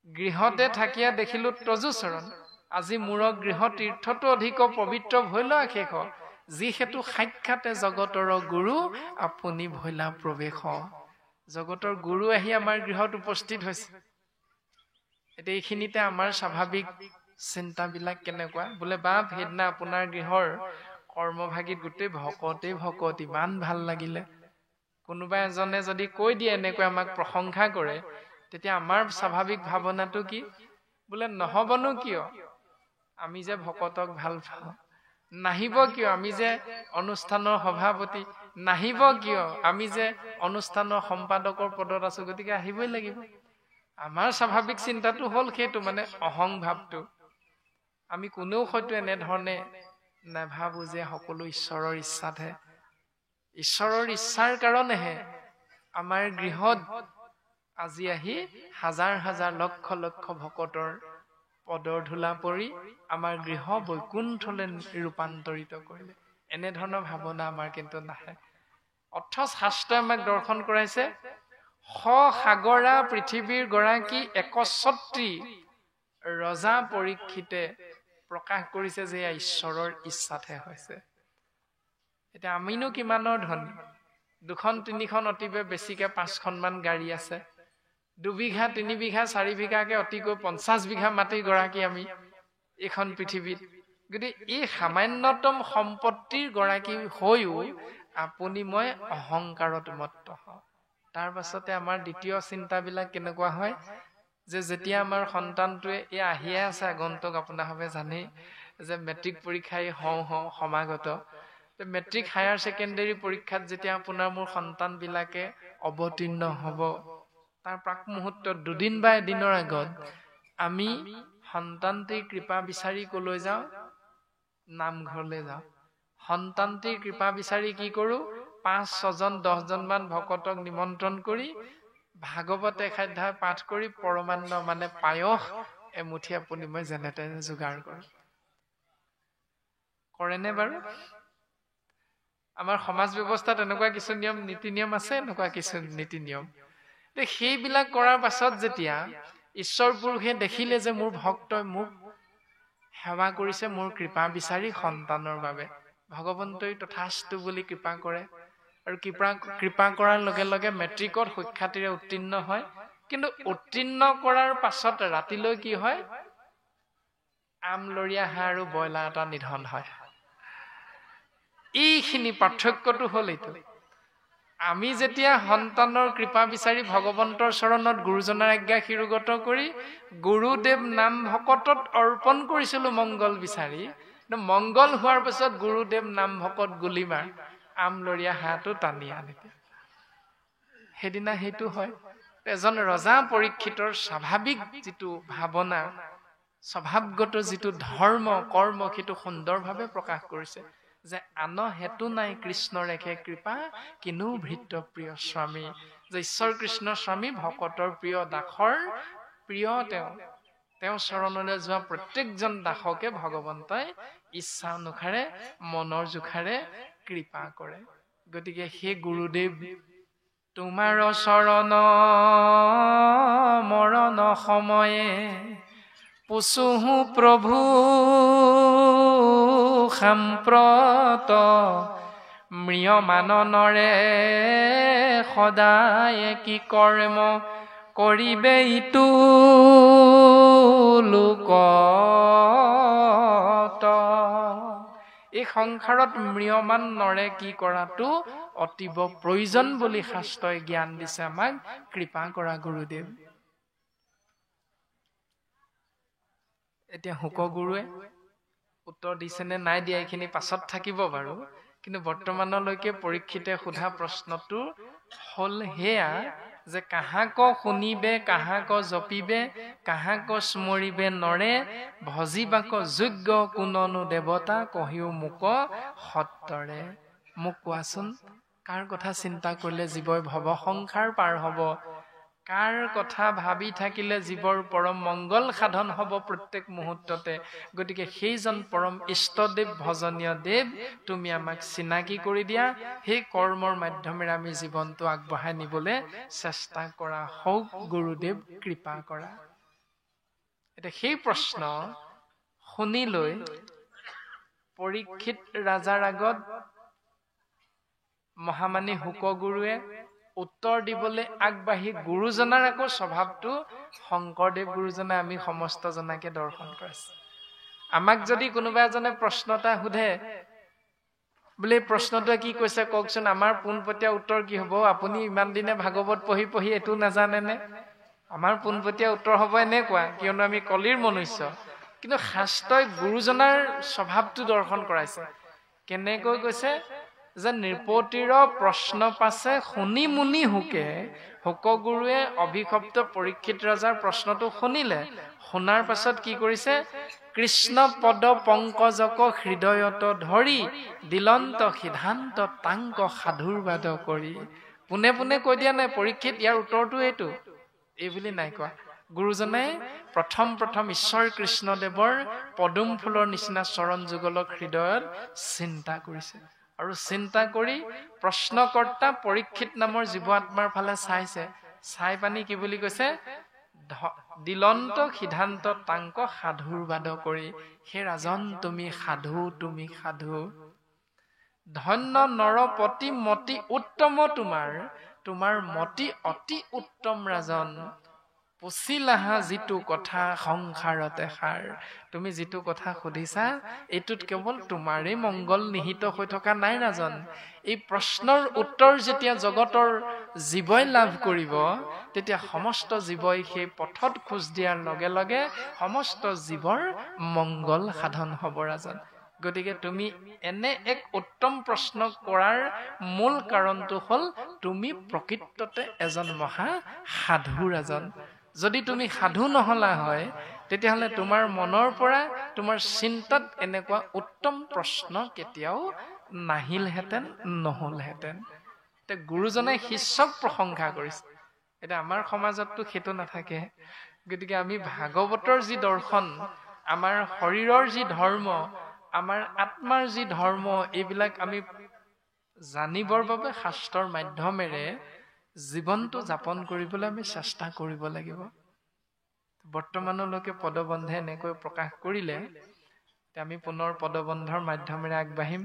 গৃহতে থাকিয়া দেখিলো তজু চৰণ, আজি মোৰ গৃহ তীৰ্থটো অধিক পবিত্ৰ ভৈলা শেষ যিহেতু সাক্ষাতে জগতৰ গুৰু আপুনি ভৈলা প্ৰৱেশ জগতৰ গুৰু আহি আমাৰ গৃহত উপস্থিত হৈছে এতিয়া এইখিনিতে আমাৰ স্বাভাৱিক চিন্তাবিলাক কেনেকুৱা বোলে বাপ সেইদিনা আপোনাৰ গৃহৰ কৰ্মভাগীত গোটেই ভকত ইমান ভাল লাগিলে কোনোবা এজনে যদি কৈ দিয়ে এনেকৈ আমাক প্ৰশংসা কৰে তেতিয়া আমাৰ স্বাভাৱিক ভাৱনাটো কি বোলে নহবনো কিয় আমি যে ভকতক ভাল পাওঁ নাহিব কিয় আমি যে অনুষ্ঠানৰ সভাপতি নাহিব কিয় আমি যে অনুষ্ঠানৰ সম্পাদকৰ পদত আছো গতিকে আহিবই লাগিব আমাৰ স্বাভাৱিক চিন্তাটো হ'ল সেইটো মানে অহং ভাৱটো আমি কোনেও হয়তো এনেধৰণে নাভাবো যে সকলো ঈশ্বৰৰ ইচ্ছাতহে ঈশ্বৰৰ ইচ্ছাৰ কাৰণেহে আমাৰ গৃহত আজি আহি হাজাৰ হাজাৰ লক্ষ লক্ষ ভকতৰ পদৰ ধূলা পৰি আমাৰ গৃহ বৈকুণ্ঠলৈ ৰূপান্তৰিত কৰিলে এনেধৰণৰ ভাৱনা আমাৰ কিন্তু নাহে অথচ শাস্ত্ৰই আমাক দৰ্শন কৰাইছে সাগৰা পৃথিৱীৰ গৰাকী একচ্ছত্ৰী ৰজা পৰীক্ষিতে প্ৰকাশ কৰিছে যে এয়া ঈশ্বৰৰ ইচ্ছাতহে হৈছে এতিয়া আমিনো কিমানৰ ধনী 2-3খন অতিবে বেছিকে 5খনমান গাড়ী আছে 2 বিঘা 3 বিঘা 4 বিঘাকে অতিকৈ 50 বিঘা মাটিৰ গৰাকী আমি এইখন পৃথিৱীত গতিকে এই সামান্যতম সম্পত্তিৰ গৰাকী হৈও আপুনি মই অহংকাৰত মত্ত হওঁ তাৰ পাছতে আমাৰ দ্বিতীয় চিন্তাবিলাক কেনেকুৱা হয় যে যেতিয়া আমাৰ সন্তানটোৱে এই আহিয়ে আছে আগন্তুক আপোনাৰভাৱে জানেই যে মেট্ৰিক পৰীক্ষাই হওঁ সমাগত মেট্ৰিক হায়াৰ ছেকেণ্ডাৰী পৰীক্ষাত যেতিয়া আপোনাৰ মোৰ সন্তানবিলাকে অৱতীৰ্ণ হ'ব তাৰ প্ৰাক মুহূৰ্তত 2 দিন বা এদিনৰ আগত আমি সন্তানটিৰ কৃপা বিচাৰি কলৈ যাওঁ নামঘৰলৈ যাওঁ সন্তানটিৰ কৃপা বিচাৰি কি কৰোঁ 5-6জন 10জনমান ভকতক নিমন্ত্ৰণ কৰি ভাগৱত একাধ্যায় পাঠ কৰি পৰমান্ন মানে পায়স এমুঠি আপুনি মই যেনে তেনে যোগাৰ কৰোঁ কৰেনে বাৰু আমাৰ সমাজ ব্যৱস্থাত এনেকুৱা কিছু নিয়ম নীতি নিয়ম আছে এনেকুৱা কিছু নীতি নিয়ম সেইবিলাক কৰাৰ পাছত যেতিয়া ঈশ্বৰ পুৰুষে দেখিলে যে মোৰ ভক্তই মোক সেৱা কৰিছে মোৰ কৃপা বিচাৰি সন্তানৰ বাবে ভগৱন্তই তথাস্তু বুলি কৃপা কৰে আৰু কৃপা কৰাৰ লগে লগে মেট্ৰিকত সুখ্যাতিৰে উত্তীৰ্ণ হয় কিন্তু উত্তীৰ্ণ কৰাৰ পাছত ৰাতিলৈ কি হয় আমলৰীয়া হাঁহ আৰু ব্ৰইলাৰ এটা নিধন হয় এইখিনি পাৰ্থক্যটো হ'ল এইটো আমি যেতিয়া সন্তানৰ কৃপা বিচাৰি ভগৱন্তৰ চৰণত গুৰুজনাৰ আজ্ঞা শিৰোগত কৰি গুৰুদেৱ নাম ভকতত অৰ্পণ কৰিছিলো মংগল বিচাৰি কিন্তু মংগল হোৱাৰ পিছত গুৰুদেৱ নাম ভকত গুলিমাৰ আমলৰীয়া হাঁহটো টানি আনিলে সেইদিনা সেইটো হয় এজন ৰজা পৰীক্ষিতৰ স্বাভাৱিক যিটো ভাৱনা স্বভাৱগত যিটো ধৰ্ম কৰ্ম সেইটো সুন্দৰভাৱে প্ৰকাশ কৰিছে যে আন হেতু নাই কৃষ্ণ ৰেখে কৃপা কিনো ভৃত্য প্ৰিয় স্বামী যে ঈশ্বৰ কৃষ্ণ স্বামী ভকতৰ প্ৰিয় দাসৰ প্ৰিয় তেওঁ চৰণলৈ যোৱা প্ৰত্যেকজন দাসকে ভগৱন্তই ইচ্ছা অনুসাৰে মনৰ জোখাৰে কৃপা কৰে গতিকে সেই গুৰুদেৱ তোমাৰ চৰণ মৰণ সময়ে পুচুহু প্ৰভু সাম্প্ৰত ম্ৰিয়মাননৰে সদায় কি কৰ্ম কৰিবে ইটো লোকত এই সংসাৰত ম্ৰিয়মান নৰে কি কৰাটো অতীব প্ৰয়োজন বুলি শাস্ত্ৰই জ্ঞান দিছে আমাক কৃপা কৰা গুৰুদেৱ এতিয়া হুক গুৰুৱে উত্তৰ দিছেনে নাই দিয়া এইখিনি পাছত থাকিব বাৰু কিন্তু বৰ্তমানলৈকে পৰীক্ষিতে সোধা প্ৰশ্নটো হ'ল হেয়া যে কাহাক শুনিবে কাহাক জপিবে কাহাক স্মৰিবে নৰে ভজিবাক যোগ্য কোননো দেৱতা কহিও মোক সত্তৰে মোক কোৱাচোন কাৰ কথা চিন্তা কৰিলে জীৱই ভৱ সংসাৰ পাৰ হ'ব কাৰ কথা ভাবি থাকিলে জীৱৰ পৰম মংগল সাধন হ'ব প্ৰত্যেক মুহূৰ্ততে গতিকে সেইজন পৰম ইষ্টদেৱ ভজনীয় দেৱ তুমি আমাক চিনাকি কৰি দিয়া সেই কৰ্মৰ মাধ্যমেৰে আমি জীৱনটো আগবঢ়াই নিবলৈ চেষ্টা কৰা হওক গুৰুদেৱ কৃপা কৰা এতিয়া সেই প্ৰশ্ন শুনি লৈ পৰীক্ষিত ৰাজাৰ আগত মহামানী শুকগুৰুৱে উত্তৰ দিবলৈ আগবাঢ়ি গুৰুজনাৰ আকৌ স্বভাৱটো শংকৰদেৱ গুৰুজনে আমি সমস্ত জনাকে দৰ্শন কৰাইছে। আমাক যদি কোনোবা এজনে প্ৰশ্ন এটা সোধে, বোলে প্ৰশ্নটোৱে কি কৈছে কওকচোন, আমাৰ পোনপটীয়া উত্তৰ কি হ'ব? আপুনি ইমান দিনে ভাগৱত পঢ়ি পঢ়ি এইটো নাজানেনে? আমাৰ পোনপটীয়া উত্তৰ হ'ব এনেকুৱা, কিয়নো আমি কলিৰ মনুষ্য। কিন্তু শাস্ত্ৰই গুৰুজনাৰ স্বভাৱটো দৰ্শন কৰাইছে। কেনেকৈ কৈছে যে নৃপতিৰ প্ৰশ্ন পাছে শুনি মুনি শুকে। শুকগুৰুৱে অভিশপ্ত পৰীক্ষিত ৰজাৰ প্ৰশ্নটো শুনিলে। শুনাৰ পাছত কি কৰিছে? কৃষ্ণ পদ পংকজক হৃদয়ত ধৰি দিলন্ত সিদ্ধান্ত তাংক সাধুৰবাদ কৰি। পোনে পোনে কৈ দিয়া নাই পৰীক্ষিত ইয়াৰ উত্তৰটো এইটো, এই বুলি নাই কোৱা। গুৰুজনে প্ৰথম ঈশ্বৰ কৃষ্ণদেৱৰ পদুম ফুলৰ নিচিনা চৰণ যুগলক হৃদয়ত চিন্তা কৰিছে, আৰু চিন্তা কৰি প্ৰশ্নকৰ্তা পৰীক্ষিত নামৰ জীৱ আত্মাৰ ফালে চাইছে। চাই পানি কি বুলি কৈছে? দিলন্ত সিদ্ধান্ত তাংক সাধুৰবাদ কৰি। হে ৰাজন তুমি সাধু, তুমি সাধু। ধন্য নৰপতি মতি উত্তম তোমাৰ মতি অতি উত্তম ৰাজন। পুছিলাহা যিটো কথা সংসাৰতে সাৰ। তুমি যিটো কথা সুধিছা এইটোত কেৱল তোমাৰে মংগল নিহিত হৈ থকা নাই ৰাজন। এই প্ৰশ্নৰ উত্তৰ যেতিয়া জগতৰ জীৱই লাভ কৰিব, তেতিয়া সমস্ত জীৱই সেই পথত খোজ দিয়াৰ লগে লগে সমস্ত জীৱৰ মংগল সাধন হ'ব ৰাজন। গতিকে তুমি এনে এক উত্তম প্ৰশ্ন কৰাৰ মূল কাৰণটো হ'ল তুমি প্ৰকৃততে এজন মহা সাধু ৰাজন। যদি তুমি সাধু নহলা হয়, তেতিয়াহ'লে তোমাৰ মনৰ পৰা তোমাৰ চিন্তাত এনেকুৱা উত্তম প্ৰশ্ন কেতিয়াও নাহিলহেঁতেন, নহলহেঁতেন। এতিয়া গুৰুজনে শিষ্যক প্ৰশংসা কৰিছে। এতিয়া আমাৰ সমাজততো সেইটো নাথাকে। গতিকে আমি ভাগৱতৰ যি দৰ্শন, আমাৰ শৰীৰৰ যি ধৰ্ম, আমাৰ আত্মাৰ যি ধৰ্ম, এইবিলাক আমি জানিবৰ বাবে শাস্ত্ৰৰ মাধ্যমেৰে জীৱনটো যাপন কৰিবলৈ আমি চেষ্টা কৰিব লাগিব। বৰ্তমানলৈকে পদবন্ধে এনেকৈ প্ৰকাশ কৰিলে, আমি পুনৰ পদবন্ধৰ মাধ্যমেৰে আগবাঢ়িম।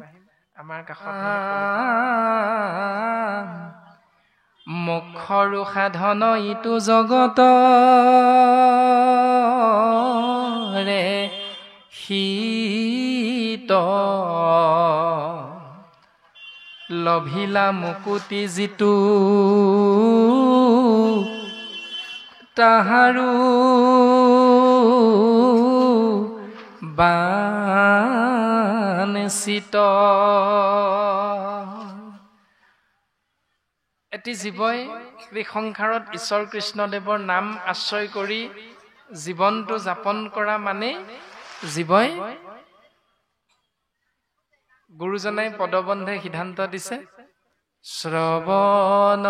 আমাৰ কাষত মুখৰো সাধন ইটো জগত ৰে শীত লভিলা মুকুতি যিটো তাহাৰো বাঞ্ছিত। এটি জীৱই এই সংসাৰত ঈশ্বৰ কৃষ্ণদেৱৰ নাম আশ্ৰয় কৰি জীৱনটো যাপন কৰা মানে জীৱই গুৰুজনাই পদবন্ধে সিদ্ধান্ত দিছে, শ্ৰৱণ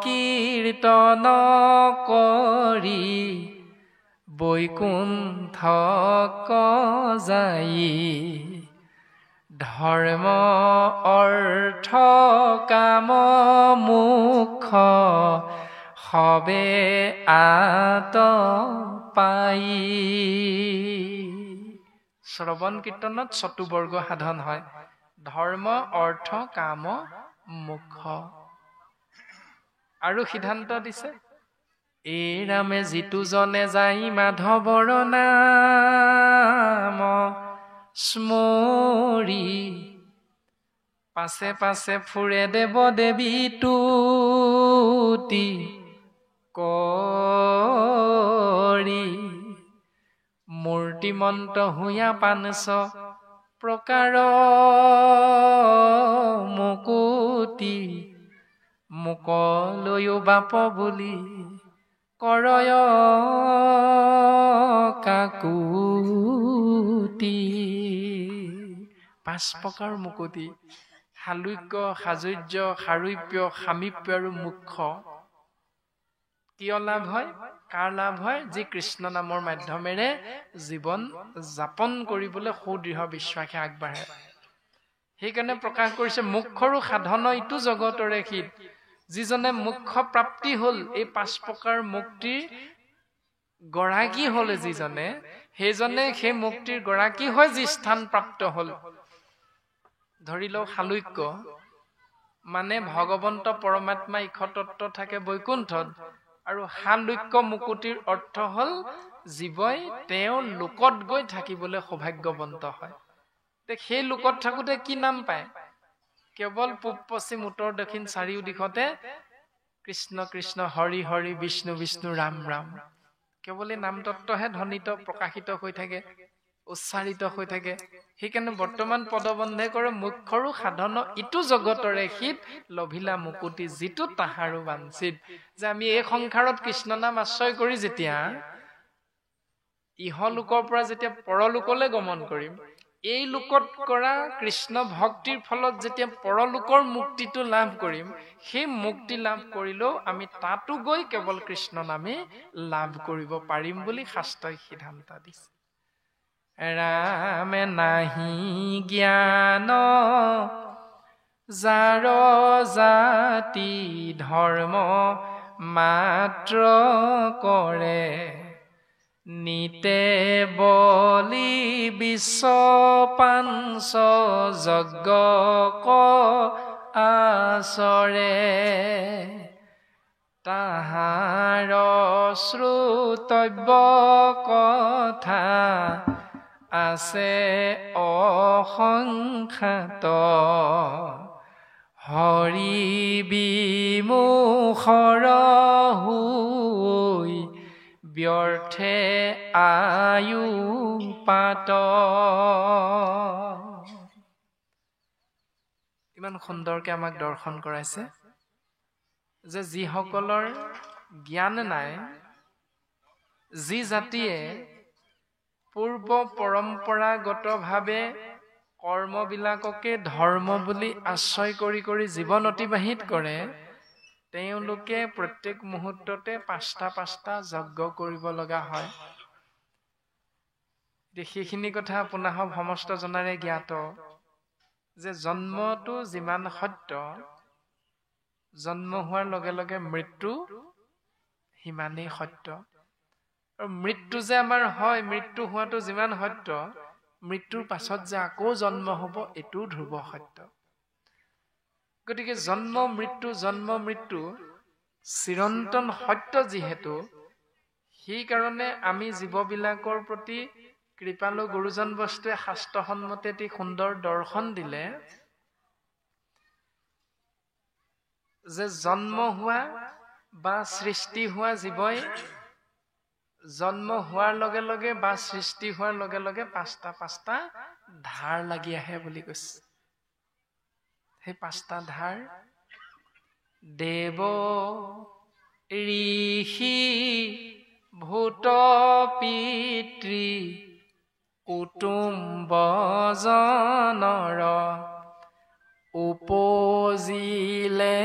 কীৰ্তন কৰি বৈকুণ্ঠ যাই ধৰ্ম অৰ্থ কাম মুখ সবে আত পাই। শ্ৰৱণ কীৰ্তনত চতুবৰ্গ সাধন হয়, ধৰ্ম অৰ্থ কাম মুখ। আৰু সিদ্ধান্ত দিছে, এই ৰামে যিটো জনে যাই মাধৱৰ নাম স্মৰি পাছে পাছে ফুৰে দেৱ দেৱী তুতি কৰি মূৰ্তিমন্ত হুয়া পানছ প্ৰকাৰ মুকুতি মুকলৈও বাপ বুলি কৰয় কাকুতি। 5 প্ৰকাৰ মুকুতি, শালুক্য, সাজুৰ্য, সাৰূপ্য, সামীপ্য আৰু মুখ্য। কিয় লাভ হয়? কাৰ লাভ হয়? যি কৃষ্ণ নামৰ মাধ্যমেৰে জীৱন যাপন কৰিবলৈ সুদৃঢ় বিশ্বাসে আগবাঢ়ে। সেইকাৰণে প্ৰকাশ কৰিছে, মুখ্যৰো সাধন ইটো জগতৰে শীত। যিজনে মুখ্য প্ৰাপ্তি হ'ল, এই 5 প্ৰকাৰ মুক্তিৰ গৰাকী হ'লে যিজনে, সেইজনে সেই মুক্তিৰ গৰাকী হৈ যি স্থান প্ৰাপ্ত হ'ল। ধৰি লওক শালুক্য মানে ভগৱন্ত পৰমাত্মা ইক্ষতত্ব থাকে বৈকুণ্ঠত, আৰু শালুক্য মুকুতিৰ অৰ্থ হ'ল জীৱই তেওঁৰ লোকত গৈ থাকিবলৈ সৌভাগ্যৱন্ত হয়। সেই লোকত থাকোতে কি নাম পায়? কেৱল পূব পশ্চিম উত্তৰ দক্ষিণ চাৰিও দিশতে কৃষ্ণ কৃষ্ণ হৰি হৰি বিষ্ণু বিষ্ণু ৰাম ৰাম, কেৱল এই নাম তত্ত্বহে ধ্বনিত প্ৰকাশিত হৈ থাকে, উচ্চাৰিত হৈ থাকে। সেইকাৰণে বৰ্তমান পদবন্ধে কৰে মুখ্যৰো সাধন ইটো জগতৰে হিত, লভিলা মুকুতি যিটো তাহাৰো বাঞ্ছিত। যে আমি এই সংসাৰত কৃষ্ণ নাম আশ্ৰয় কৰি যেতিয়া ইহলোকৰ পৰা যেতিয়া পৰলোকলৈ গমন কৰিম, এই লোকত কৰা কৃষ্ণ ভক্তিৰ ফলত যেতিয়া পৰলোকৰ মুক্তিটো লাভ কৰিম, সেই মুক্তি লাভ কৰিলেও আমি তাতো গৈ কেৱল কৃষ্ণ নামে লাভ কৰিব পাৰিম বুলি শাস্ত্ৰই সিদ্ধান্ত দিছে। ৰামে নাহি জ্ঞান যাৰ জাতি ধৰ্ম মাত্ৰ কৰে, নিতে বলি বিশ্ব পাঞ্চ যজ্ঞ আচৰে, তাহাৰ শ্ৰোতব্য কথা আছে অসংখ্যাত, হৰি বিমুখৰ হৈ ব্যৰ্থে আয়ু পাত। ইমান সুন্দৰকে আমাক দৰ্শন কৰাইছে যে যিসকলৰ জ্ঞান নাই, যি জাতিয়ে পূৰ্ব পৰম্পৰাগতভাৱে কৰ্মবিলাককে ধৰ্ম বুলি আশ্ৰয় কৰি কৰি জীৱন অতিবাহিত কৰে, তেওঁলোকে প্ৰত্যেক মুহূৰ্ততে পাঁচটা যজ্ঞ কৰিব লগা হয়। সেইখিনি কথা আপোনাহ সমস্ত জনাৰে জ্ঞাত যে জন্মটো যিমান সত্য, জন্ম হোৱাৰ লগে লগে মৃত্যু সিমানেই সত্য। আৰু মৃত্যু যে আমাৰ হয়, মৃত্যু হোৱাটো যিমান সত্য, মৃত্যুৰ পাছত যে আকৌ জন্ম হ'ব এইটোও ধ্ৰুৱ সত্য। গতিকে জন্ম মৃত্যু চিৰন্তন সত্য যিহেতু, সেইকাৰণে আমি জীৱবিলাকৰ প্ৰতি কৃপালু গুৰুজন বস্তুৱে শাস্ত্ৰসন্মতে এটি সুন্দৰ দৰ্শন দিলে যে জন্ম হোৱা বা সৃষ্টি হোৱা জীৱই জন্ম হোৱাৰ লগে লগে বা সৃষ্টি হোৱাৰ লগে লগে পাঁচটা ধাৰ লাগি আহে বুলি কৈছে। সেই পাঁচটা ধাৰ দেৱ ঋষি ভূত পিতৃ কুটুম্ব জনৰ, উপজিলে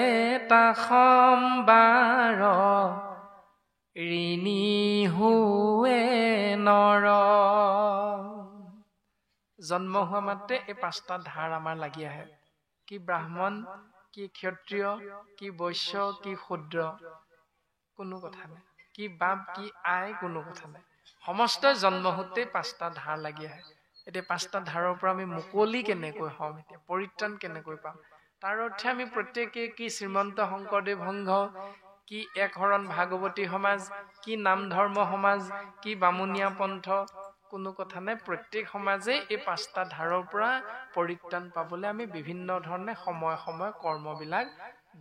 তা সম্বাৰ ঋণী হুৱে নৰ। জন্ম হোৱা মাত্ৰে এই পাঁচটা ধাৰ আমাৰ লাগি আহে। কি ব্ৰাহ্মণ, কি ক্ষত্ৰিয়, কি বৈশ্য, কি শূদ্ৰ, কোনো কথা নাই। কি বাপ, কি আই, কোনো কথা নাই। সমস্ত জন্ম হওঁতে পাঁচটা ধাৰ লাগি আহে। এতিয়া পাঁচটা ধাৰৰ পৰা আমি মুকলি কেনেকৈ হম, এতিয়া পৰিত্ৰাণ কেনেকৈ পাম, তাৰ অৰ্থে আমি প্ৰত্যেকে কি শ্ৰীমন্ত শংকৰদেৱ সংঘ, কি একশৰণ ভাগৱতী সমাজ, কি নাম ধৰ্ম সমাজ, কি বামুণীয়া পন্থ, কোনো কথা নাই। প্ৰত্যেক সমাজে এই পাঁচটা ধাৰৰ পৰা পৰিত্ৰাণ পাবলৈ আমি বিভিন্ন ধৰণে সময় সময় কৰ্মবিলাক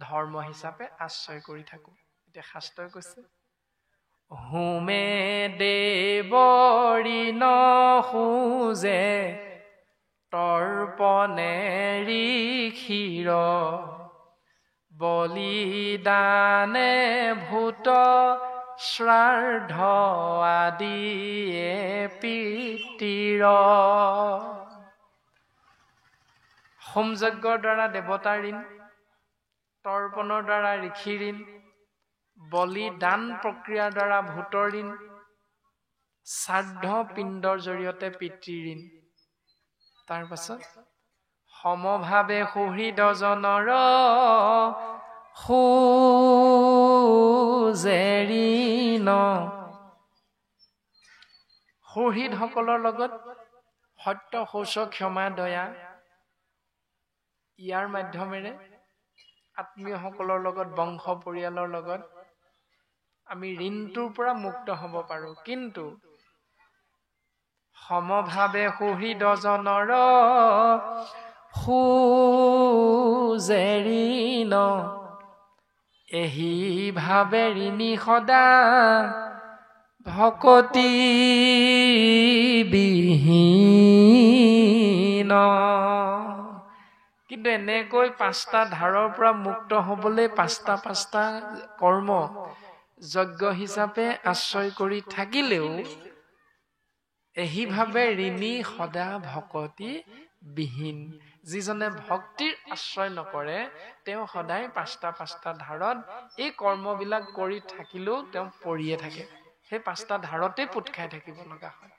ধৰ্ম হিচাপে আশ্ৰয় কৰি থাকো। এতিয়া শাস্ত্ৰই কৈছে হোমে দেৱৰী নসোজে তৰ্পণে ঋষিৰ, বলিদানে ভূত শ্ৰাদ্ধ আদিয়ে পিতৃৰ। হোম যজ্ঞৰ দ্বাৰা দেৱতাৰ ঋণ, তৰ্পণৰ দ্বাৰা ঋষিৰ ঋণ, বলিদান প্ৰক্ৰিয়াৰ দ্বাৰা ভূতৰ ঋণ, শ্ৰাদ্ধ পিণ্ডৰ জৰিয়তে পিতৃৰ ঋণ। তাৰ পাছত সমভাৱে সুহৃদ জনৰ সুজে ঋণ, সুহৃদসকলৰ লগত সত্য শৌচ ক্ষমা দয়া ইয়াৰ মাধ্যমেৰে আত্মীয়সকলৰ লগত বংশ পৰিয়ালৰ লগত আমি ঋণটোৰ পৰা মুক্ত হ'ব পাৰো কিন্তু সমভাৱে সুহৃদজনৰ সুজেৰিন এহি ভাৱে ঋণী সদা ভকতি বিহীন কিন্তু এনেকৈ পাঁচটা ধাৰৰ পৰা মুক্ত হ'বলৈ পাঁচটা কৰ্ম যজ্ঞ হিচাপে আশ্ৰয় কৰি থাকিলেও এহি ভাৱে ঋণী সদা ভকতি বিহীন যিজনে ভক্তিৰ আশ্ৰয় নকৰে তেওঁ সদায় পাঁচটা ধাৰত এই কৰ্মবিলাক কৰি থাকিলেও তেওঁ পৰিয়ে থাকে সেই পাঁচটা ধাৰতে পোত খাই থাকিব লগা হয়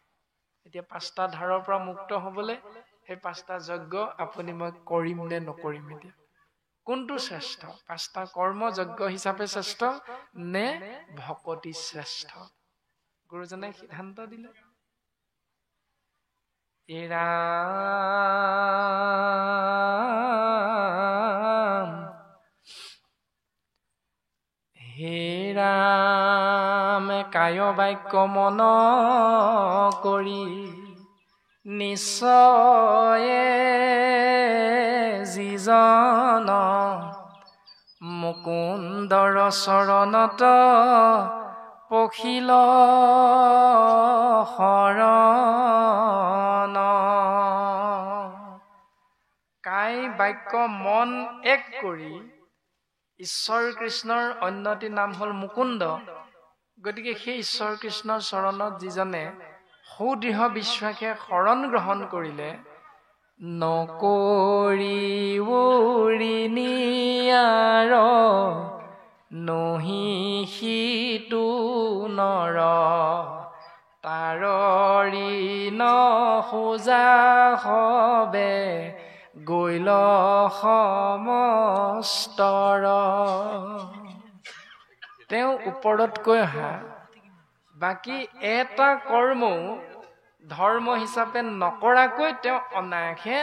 এতিয়া পাঁচটা ধাৰৰ পৰা মুক্ত হ'বলৈ সেই পাঁচটা যজ্ঞ আপুনি মই কৰিম নে নকৰিম এতিয়া কোনটো শ্ৰেষ্ঠ পাঁচটা কৰ্ম যজ্ঞ হিচাপে শ্ৰেষ্ঠ নে ভকতি শ্ৰেষ্ঠ গুৰুজনাই সিদ্ধান্ত দিলে হে ৰাম কায় বাক্য মন কৰি নিশ্চয়ে যিজন মুকুন্দৰ চৰণত পখিল শৰণ কাই বাক্য মন এক কৰি ঈশ্বৰ কৃষ্ণৰ অন্যটি নাম হ'ল মুকুন্দ গতিকে সেই ঈশ্বৰ কৃষ্ণৰ চৰণত যিজনে সুদৃঢ় বিশ্বাসে শৰণ গ্ৰহণ কৰিলে নকৰিউৰিনিয়াৰ নহি সিটো নৰ তাৰি নসোজা হবে গৈল সমস্তৰ তেওঁ ওপৰতকৈ অহা বাকী এটা কৰ্মও ধৰ্ম হিচাপে নকৰাকৈ তেওঁ অনায়াসে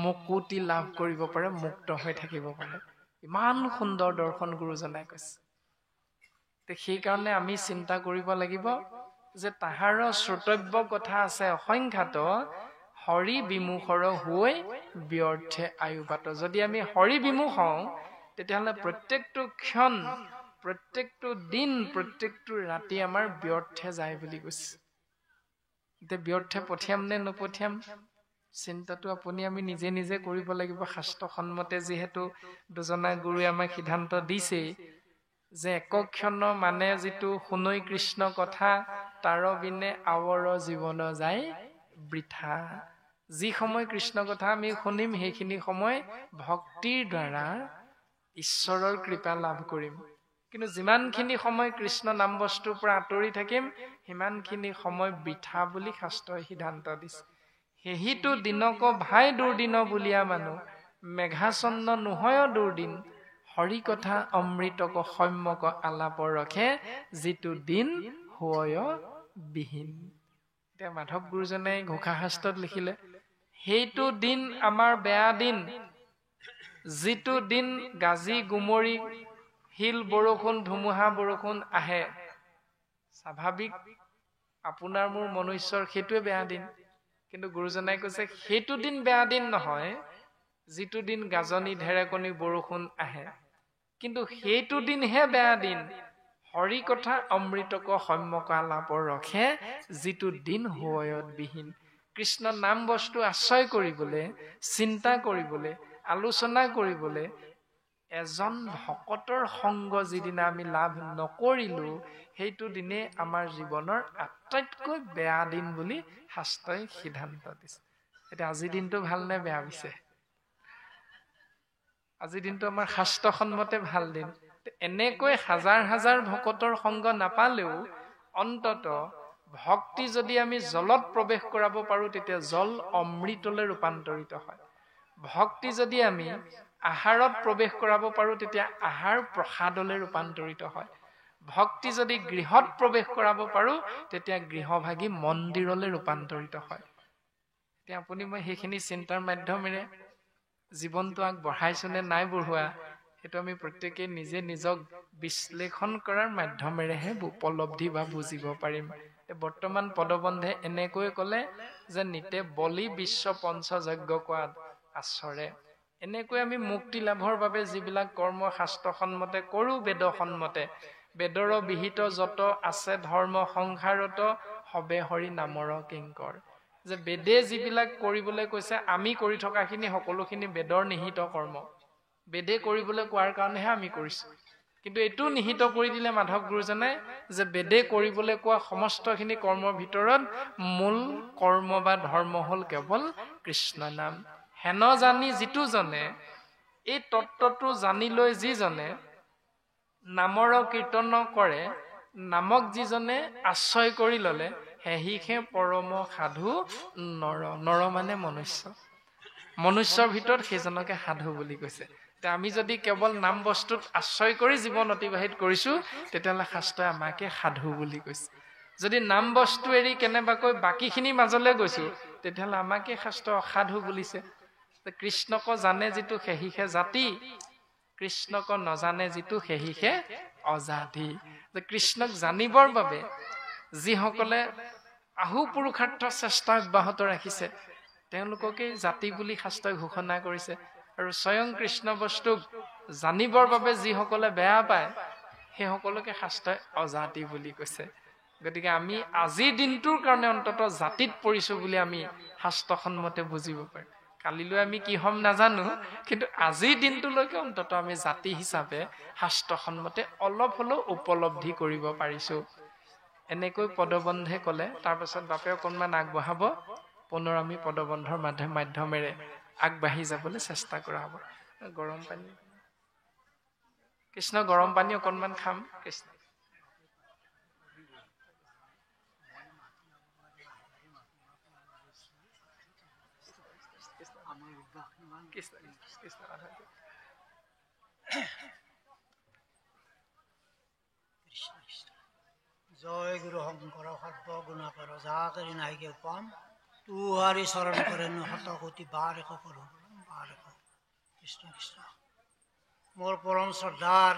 মুকুতি লাভ কৰিব পাৰে মুক্ত হৈ থাকিব পাৰে ইমান সুন্দৰ দৰ্শন গুৰুজনাই কৈছে সেইকাৰণে আমি চিন্তা কৰিব লাগিব যে তাহাৰ শ্ৰোতব্য কথা আছে অসংখ্যাত হৰি বিমুখৰ হৈ ব্যৰ্থে আয়ুবাত যদি আমি হৰি বিমুখ হওঁ তেতিয়াহ'লে প্ৰত্যেকটো ক্ষণ প্ৰত্যেকটো দিন প্ৰত্যেকটো ৰাতি আমাৰ ব্যৰ্থে যায় বুলি কৈছে এতিয়া ব্যৰ্থে পঠিয়াম নে নপঠিয়াম চিন্তাটো আপুনি আমি নিজে নিজে কৰিব লাগিব শাস্ত্ৰসন্মতে যিহেতু দুজনা গুৰুৱে আমাক সিদ্ধান্ত দিছে যে একক ক্ষণ মানে যিটো শুনৈ কৃষ্ণ কথা তাৰ বিনে আৱৰ জীৱন যায় বৃথা যি সময় কৃষ্ণ কথা আমি শুনিম সেইখিনি সময় ভক্তিৰ দ্বাৰা ঈশ্বৰৰ কৃপা লাভ কৰিম কিন্তু যিমানখিনি সময় কৃষ্ণ নাম বস্তুৰ পৰা আঁতৰি থাকিম সিমানখিনি সময় বৃথা বুলি শাস্ত্ৰই সিদ্ধান্ত দিছে সেহিটো দিনক ভাই দুৰ্দিন বুলিয়া মানুহ মেঘাচন্ন নহয় দুৰ্দিন হৰি কথা অমৃতক সম্যক আলাপ ৰখে যিটো দিন হয় বিহীন এতিয়া মাধৱ গুৰুজনে ঘোষা শাস্ত্ৰত লিখিলে সেইটো দিন আমাৰ বেয়া দিন যিটো দিন গাজি গুমৰি শিল বৰষুণ ধুমুহা বৰষুণ আহে স্বাভাৱিক আপোনাৰ মোৰ মনুষ্যৰ সেইটোৱে বেয়া দিন কিন্তু গুৰুজনাই কৈছে সেইটো দিন বেয়া দিন নহয় যিটো দিন গাজনি ঢেৰেকনি বৰষুণ আহে কিন্তু সেইটো দিনহে বেয়া দিন হৰি কথা অমৃতক সম্যক আলাপ ৰখে যিটো দিন হয় বিহীন কৃষ্ণ নাম বস্তু আশ্ৰয় কৰিবলৈ চিন্তা কৰিবলৈ আলোচনা কৰিবলৈ এজন ভকতৰ সংগ যিদিনা আমি লাভ নকৰিলো সেইটো দিনে আমাৰ জীৱনৰ আটাইতকৈ বেয়া দিন বুলি শাস্ত্ৰই সিদ্ধান্ত দিছে এতিয়া আজিৰ দিনটো ভাল নে বেয়া হৈছে আজিৰ দিনটো আমাৰ শাস্ত্ৰসন্মতে ভাল দিন এনেকৈ হাজাৰ হাজাৰ ভকতৰ সংগ নাপালেও অন্তত ভক্তি যদি আমি জলত প্ৰৱেশ কৰাব পাৰো তেতিয়া জল অমৃতলৈ ৰূপান্তৰিত হয় ভক্তি যদি আমি আহাৰত প্ৰৱেশ কৰাব পাৰো তেতিয়া আহাৰ প্ৰসাদলৈ ৰূপান্তৰিত হয় ভক্তি যদি গৃহত প্ৰৱেশ কৰাব পাৰো তেতিয়া গৃহভাগী মন্দিৰলৈ ৰূপান্তৰিত হয় এতিয়া আপুনি মই সেইখিনি চিন্তাৰ মাধ্যমেৰে জীৱনটো আগবঢ়াইছো নে নাই বঢ়োৱা সেইটো আমি প্ৰত্যেককে নিজে নিজক বিশ্লেষণ কৰাৰ মাধ্যমেৰেহে উপলব্ধি বা বুজিব পাৰিম বৰ্তমান পদবন্ধে এনেকৈ ক'লে যে নিতে বলি বিশ্ব পঞ্চযজ্ঞ কোৱা আচৰে এনেকৈ আমি মুক্তি লাভৰ বাবে যিবিলাক কৰ্ম শাস্ত্ৰসন্মতে কৰো বেদসন্মতে বেদৰ বিহিত যত আছে ধৰ্ম সংসাৰত হবে হৰি নামৰ কিংকৰ যে বেদে যিবিলাক কৰিবলৈ কৈছে আমি কৰি থকাখিনি সকলোখিনি বেদৰ নিহিত কৰ্ম বেদে কৰিবলৈ কোৱাৰ কাৰণেহে আমি কৰিছো কিন্তু এইটো নিহিত কৰি দিলে মাধৱ গুৰুজনে যে বেদে কৰিবলৈ কোৱা সমস্তখিনি কৰ্মৰ ভিতৰত মূল কৰ্ম বা ধৰ্ম হ'ল কেৱল কৃষ্ণ নাম হেন জানি যিটো জনে এই তত্ত্বটো জানি লৈ যিজনে নামৰ কীৰ্তন কৰে নামক যিজনে আশ্ৰয় কৰি ললে হেহিহে পৰম সাধু নৰ মানে মনুষ্যৰ ভিতৰত সেইজনকে সাধু বুলি কৈছে আমি যদি কেৱল নাম বস্তুত আশ্ৰয় কৰি জীৱন অতিবাহিত কৰিছো তেতিয়াহ'লে শাস্ত্ৰই আমাকে সাধু বুলি কৈছে যদি নাম বস্তু এৰি কেনেবাকৈ বাকীখিনি মাজলৈ গৈছো তেতিয়াহ'লে আমাকে শাস্ত্ৰ অসাধু বুলিছে কৃষ্ণক জানে যিটো সেহিহে জাতি কৃষ্ণক নজানে যিটো সেহিহে অজাতি যে কৃষ্ণক জানিবৰ বাবে যিসকলে আহু পুৰুষাৰ্থ চেষ্টা অব্যাহত ৰাখিছে তেওঁলোককে জাতি বুলি শাস্ত্ৰই ঘোষণা কৰিছে আৰু স্বয়ং কৃষ্ণ বস্তুক জানিবৰ বাবে যিসকলে বেয়া পায় সেই সকলোকে শাস্ত্ৰই অজাতি বুলি কৈছে গতিকে আমি আজিৰ দিনটোৰ কাৰণে অন্ততঃ জাতিত পৰিছো বুলি আমি শাস্ত্ৰসন্মতে বুজিব পাৰিম কালিলৈ আমি কি হম নাজানো কিন্তু আজিৰ দিনটোলৈকে অন্ততঃ আমি জাতি হিচাপে শাস্ত্ৰসন্মতে অলপ হলেও উপলব্ধি কৰিব পাৰিছো এনেকৈ পদবন্ধে ক'লে তাৰ পাছত বাপে অকণমান আগবঢ়াব পুনৰ আমি পদবন্ধৰ মাধ্যমেৰে আগবাঢ়ি যাবলৈ চেষ্টা কৰা হ'ব গৰম পানী কৃষ্ণ গৰম পানী অকণমান খাম কৃষ্ণ জয় গুৰু শংকৰ সৰ্বগুণাকৰ যাকেৰি নাহিকে পাম তোহাৰি চৰণ কৰে শতকোটি বাৰ এশ কৰো বাৰ এশ কৃষ্ণ কৃষ্ণ মোৰ পৰম শ্ৰদ্ধাৰ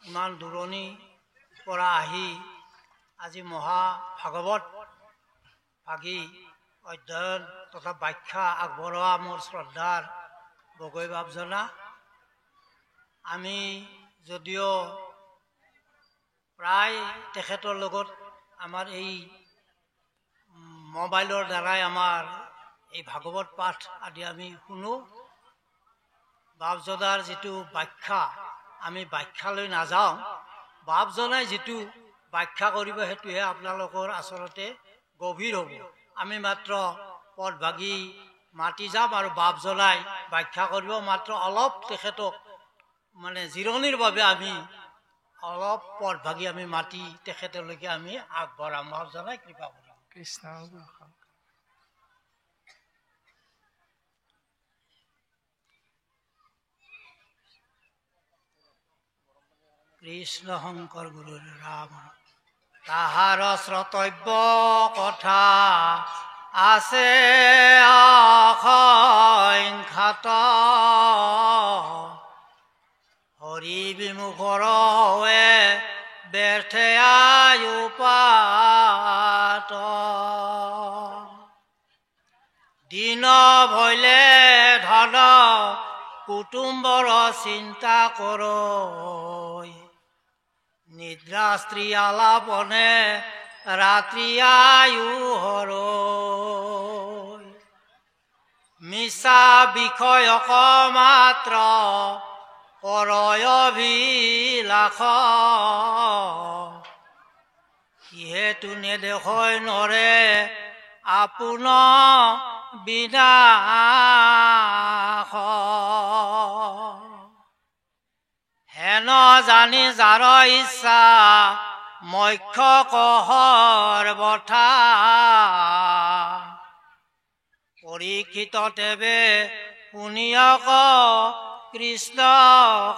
ইমান দূৰণি পৰা আহি আজি মহা ভাগৱত ভাগী অধ্যয়ন তথা ব্যাখ্যা আগবঢ়োৱা মোৰ শ্ৰদ্ধাৰ বগৈ বাপজনা আমি যদিও প্ৰায় তেখেতৰ লগত আমাৰ এই মোবাইলৰ দ্বাৰাই আমাৰ এই ভাগৱত পাঠ আদি আমি শুনো বাপজনাৰ যিটো ব্যাখ্যা আমি ব্যাখ্যালৈ নাযাওঁ বাপজনাই যিটো ব্যাখ্যা কৰিব সেইটোহে আপোনালোকৰ আচলতে গভীৰ হ'ব আমি মাত্ৰ পদভাগী মাতি যাম আৰু বাপজনাই ব্যাখ্যা কৰিব মাত্ৰ অলপ তেখেতক মানে জিৰণিৰ বাবে আমি অলপ পদভাগী আমি মাতি তেখেতলৈকে আমি আগবঢ়াম বাপজনাই কৃপা কৰিম কৃষ্ণ কৃষ্ণ শংকৰ গুৰু ৰাম তাহাৰ শ্ৰতব্য কথা আছে অসংখ্যাত হৰি বিমুখৰ হৈ ব্যৰ্থে আয়ু পাত দিন ভৈলে ধন কুটুম্বৰ চিন্তা কৰ নিদ্ৰা স্ত্ৰী আলাপনে ৰাত্ৰি আয়ু হৰ মিছা বিষয়ক মাত্ৰ কৰয় অভিলাষ কিহেতু নেদেখয় নৰে আপোন বিনাশ হেন জানি যাৰ ইচ্ছা মক্ষ কহৰ বঠা পৰীক্ষিত তেবে শুনিয়ক কৃষ্ণ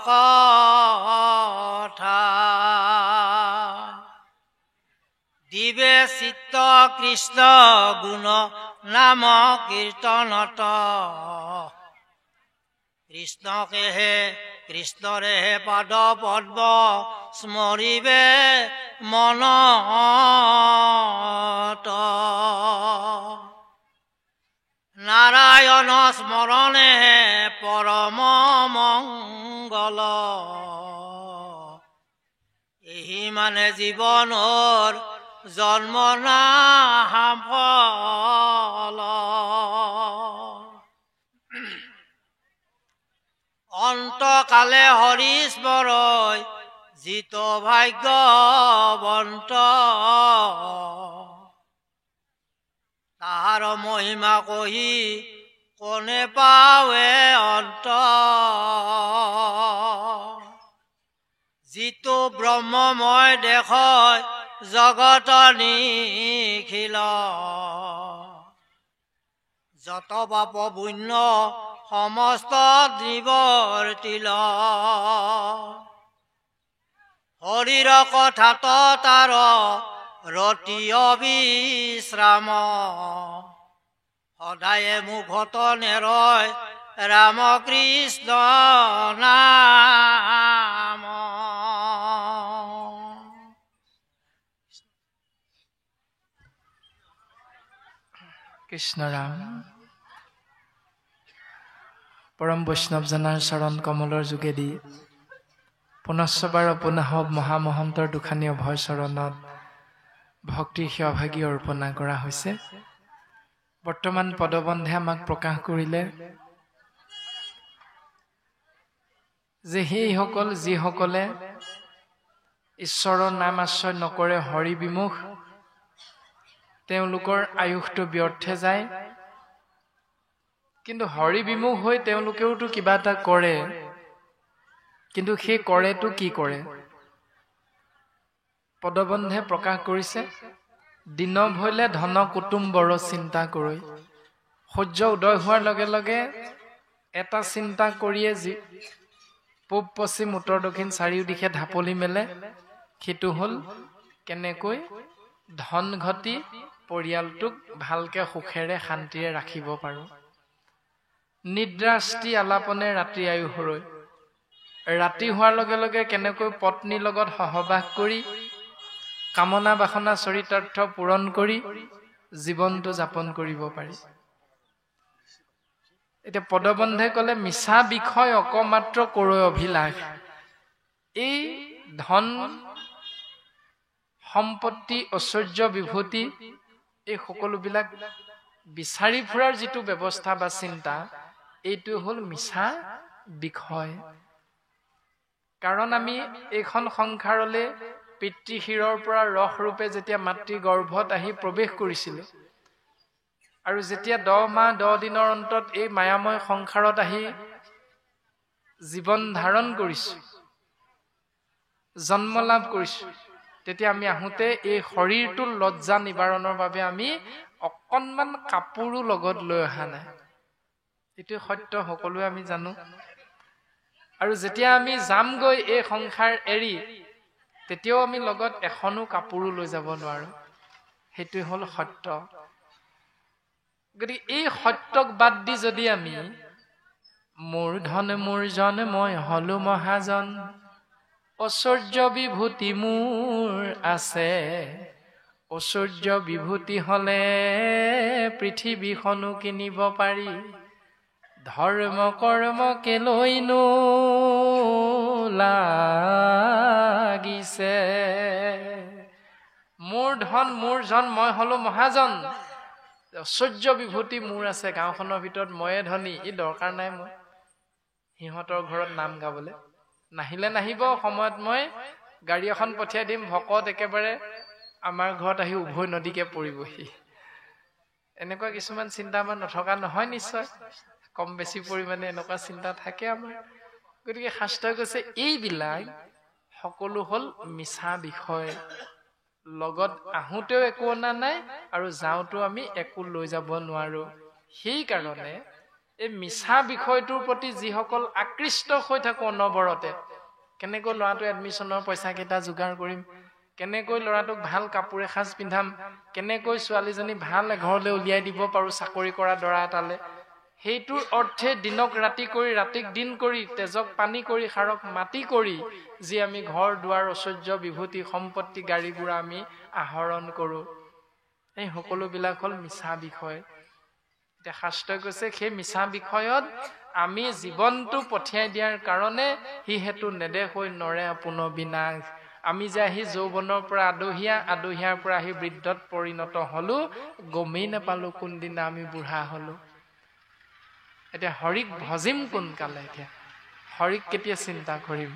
কথা দিবে চিত্ত কৃষ্ণ গুণ নাম কীৰ্তনত কৃষ্ণকেহে কৃষ্ণৰেহে পাদ পদ্ম স্মৰিবে মনত নাৰায়ণ স্মৰণেহে পৰম মংগল এহি মানে জীৱনৰ জন্ম নাফল অন্তকালে হৰি স্মৰয় জিত ভাগ্যৱন্ত তাহাৰ মহিমা কহি কোনে পাৱে অন্ত যিটো ব্ৰহ্মময় দেশয় জগত নিখিল যত পাপ পুণ্য সমস্ত নিবৰ্তিল হৰিৰ কথাত তাৰ ৰতি অবিশ্ৰাম সদায়ে মুখত নেৰয় ৰাম কৃষ্ণ নাম কৃষ্ণ ৰাম পৰম বৈষ্ণৱজনাৰ চৰণ কমলৰ যোগেদি পুনশ্চবাৰ পুনঃ মহামহন্তৰ দুখানী অভয় চৰণত ভক্তিৰ সেৱাভাগী অৰ্পণা কৰা হৈছে। বৰ্তমান পদবন্ধে আমাক প্ৰকাশ কৰিলে যে সেইসকল যিসকলে ঈশ্বৰৰ নাম আশ্ৰয় নকৰে হৰি বিমুখ তেওঁলোকৰ আয়ুসটো ব্যৰ্থে যায়। কিন্তু হৰি বিমুখ হৈ তেওঁলোকেওতো কিবা এটা কৰে, কিন্তু সেই কৰেটো কি কৰে? পদবন্ধে প্ৰকাশ কৰিছে দিন ভৈলে ধন কুটুম্বৰ চিন্তা কৰি সূৰ্য উদয় হোৱাৰ লগে লগে এটা চিন্তা কৰিয়ে পূব পশ্চিম উত্তৰ দক্ষিণ চাৰিও দিশে ঢাপলি মেলে, সেইটো হ'ল কেনেকৈ ধন ঘটি পৰিয়ালটোক ভালকে সুখেৰে শান্তিৰে ৰাখিব পাৰো। নিদ্ৰাস্তি আলাপনে ৰাতি আয়ু হৰৈ, ৰাতি হোৱাৰ লগে লগে কেনেকৈ পত্নীৰ লগত সহবাস কৰি কামনা বাসনা চৰিতাৰ্থ পূৰণ কৰি জীৱনটো যাপন কৰিব পাৰি। এতিয়া পদবন্ধে কলে মিছা বিষয় অকমাত্ৰ কৰৈ অভিলাষ। এই ধন সম্পত্তি ঐশ্বৰ্য বিভূতি এই সকলোবিলাক বিচাৰি ফুৰাৰ যিটো ব্যৱস্থা বা চিন্তা, এইটো হ'ল মিছা বিষয়। কাৰণ আমি এইখন সংসাৰলৈ পিতৃশিৰৰ পৰা ৰস ৰূপে যেতিয়া মাতৃ গৰ্ভত আহি প্ৰৱেশ কৰিছিলো আৰু যেতিয়া 10 মাহ 10 দিনৰ অন্তত এই মায়াময় সংসাৰত আহি জীৱন ধাৰণ কৰিছো, জন্ম লাভ কৰিছো, তেতিয়া আমি আহোঁতে এই শৰীৰটোৰ লজ্জা নিবাৰণৰ বাবে আমি অকণমান কাপোৰো লগত লৈ অহা নাই। এইটো সত্য, সকলোৱে আমি জানো। আৰু যেতিয়া আমি যামগৈ এই সংসাৰ এৰি, তেতিয়াও আমি লগত এখনো কাপোৰো লৈ যাব নোৱাৰো। সেইটো হ'ল সত্য। গতিকে এই সত্যক বাদ দি যদি আমি মোৰ ধন মোৰ জন মই হলো মহাজন, ঐশ্বৰ্য বিভূতি মোৰ আছে, ঐশ্বৰ্য বিভূতি হলে পৃথিৱীখনো কিনিব পাৰি, ধৰ্ম কৰ্ম কেলৈনো লাগিছে। মোৰ ধন মোৰ জন মই হলো মহাজন, ঐশ্বৰ্য বিভূতি মোৰ আছে, গাঁওখনৰ ভিতৰত ময়ে ধনী, ই দৰকাৰ নাই মোৰ সিহঁতৰ ঘৰত নাম গাবলে। নাহিলে নাহিব, সময়ত মই গাড়ী এখন পঠিয়াই দিম, ভকত একেবাৰে আমাৰ ঘৰত আহি উভৈ নদীকে পৰিবহি। এনেকুৱা কিছুমান চিন্তা আমাৰ নথকা নহয়, নিশ্চয় কম বেছি পৰিমাণে এনেকুৱা চিন্তা থাকে আমাৰ। গতিকে শাস্ত্ৰই কৈছে এইবিলাক সকলো হ'ল মিছা বিষয়। লগত আহোঁতেও একো অনা নাই আৰু যাওঁতেও আমি একো লৈ যাব নোৱাৰো। সেইকাৰণে এই মিছা বিষয়টোৰ প্ৰতি যিসকল আকৃষ্ট হৈ থাকো অনবৰতে, কেনেকৈ ল'ৰাটো এডমিশ্যনৰ পইচা কেইটা যোগাৰ কৰিম, কেনেকৈ ল'ৰাটোক ভাল কাপোৰ এসাঁজ পিন্ধাম, কেনেকৈ ছোৱালীজনী ভাল এঘৰলৈ উলিয়াই দিব পাৰো চাকৰি কৰা দৰা এটালে, সেইটোৰ অৰ্থে দিনক ৰাতি কৰি ৰাতিক দিন কৰি তেজক পানী কৰি সাৰক মাটি কৰি যি আমি ঘৰ দুৱাৰ ঐশ্বৰ্য বিভূতি সম্পত্তি গাড়ী গুৰা আমি আহৰণ কৰো, এই সকলোবিলাক হ'ল মিছা বিষয়। এতিয়া শাস্ত্ৰই কৈছে সেই মিছা বিষয়ত আমি জীৱনটো পঠিয়াই দিয়াৰ কাৰণে সি হেতু নেদেশ হৈ নৰে আপোন বিনাশ। আমি যে আহি যৌৱনৰ পৰা আদহীয়াৰ পৰা আহি বৃদ্ধত পৰিণত হলো, গমেই নাপালো কোনদিনা আমি বুঢ়া হলো। এতিয়া হৰিক ভজিম কোনকালে, এতিয়া হৰিক কেতিয়া চিন্তা কৰিম,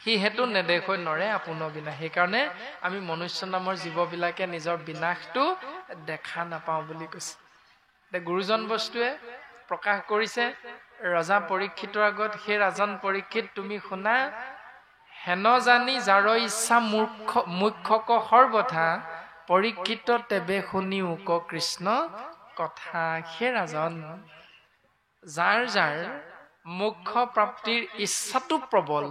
সি হেতু নেদেশ হৈ নৰে আপোন বিনাশ। সেইকাৰণে আমি মনুষ্য নামৰ জীৱবিলাকে নিজৰ বিনাশটো দেখা নাপাওঁ বুলি কৈছে। গুৰুজন বস্তুৱে প্ৰকাশ কৰিছে ৰজা পৰীক্ষিতৰ আগত, সেই ৰাজন পৰীক্ষিত তুমি শুনা, হেন জানি যাৰ ইচ্ছা মুখ্যক সৰ্বথা, পৰীক্ষিত তেবে শুনি উক কৃষ্ণ কথা। সেই ৰাজন যাৰ যাৰ মোক্ষ প্ৰাপ্তিৰ ইচ্ছাটো প্ৰবল,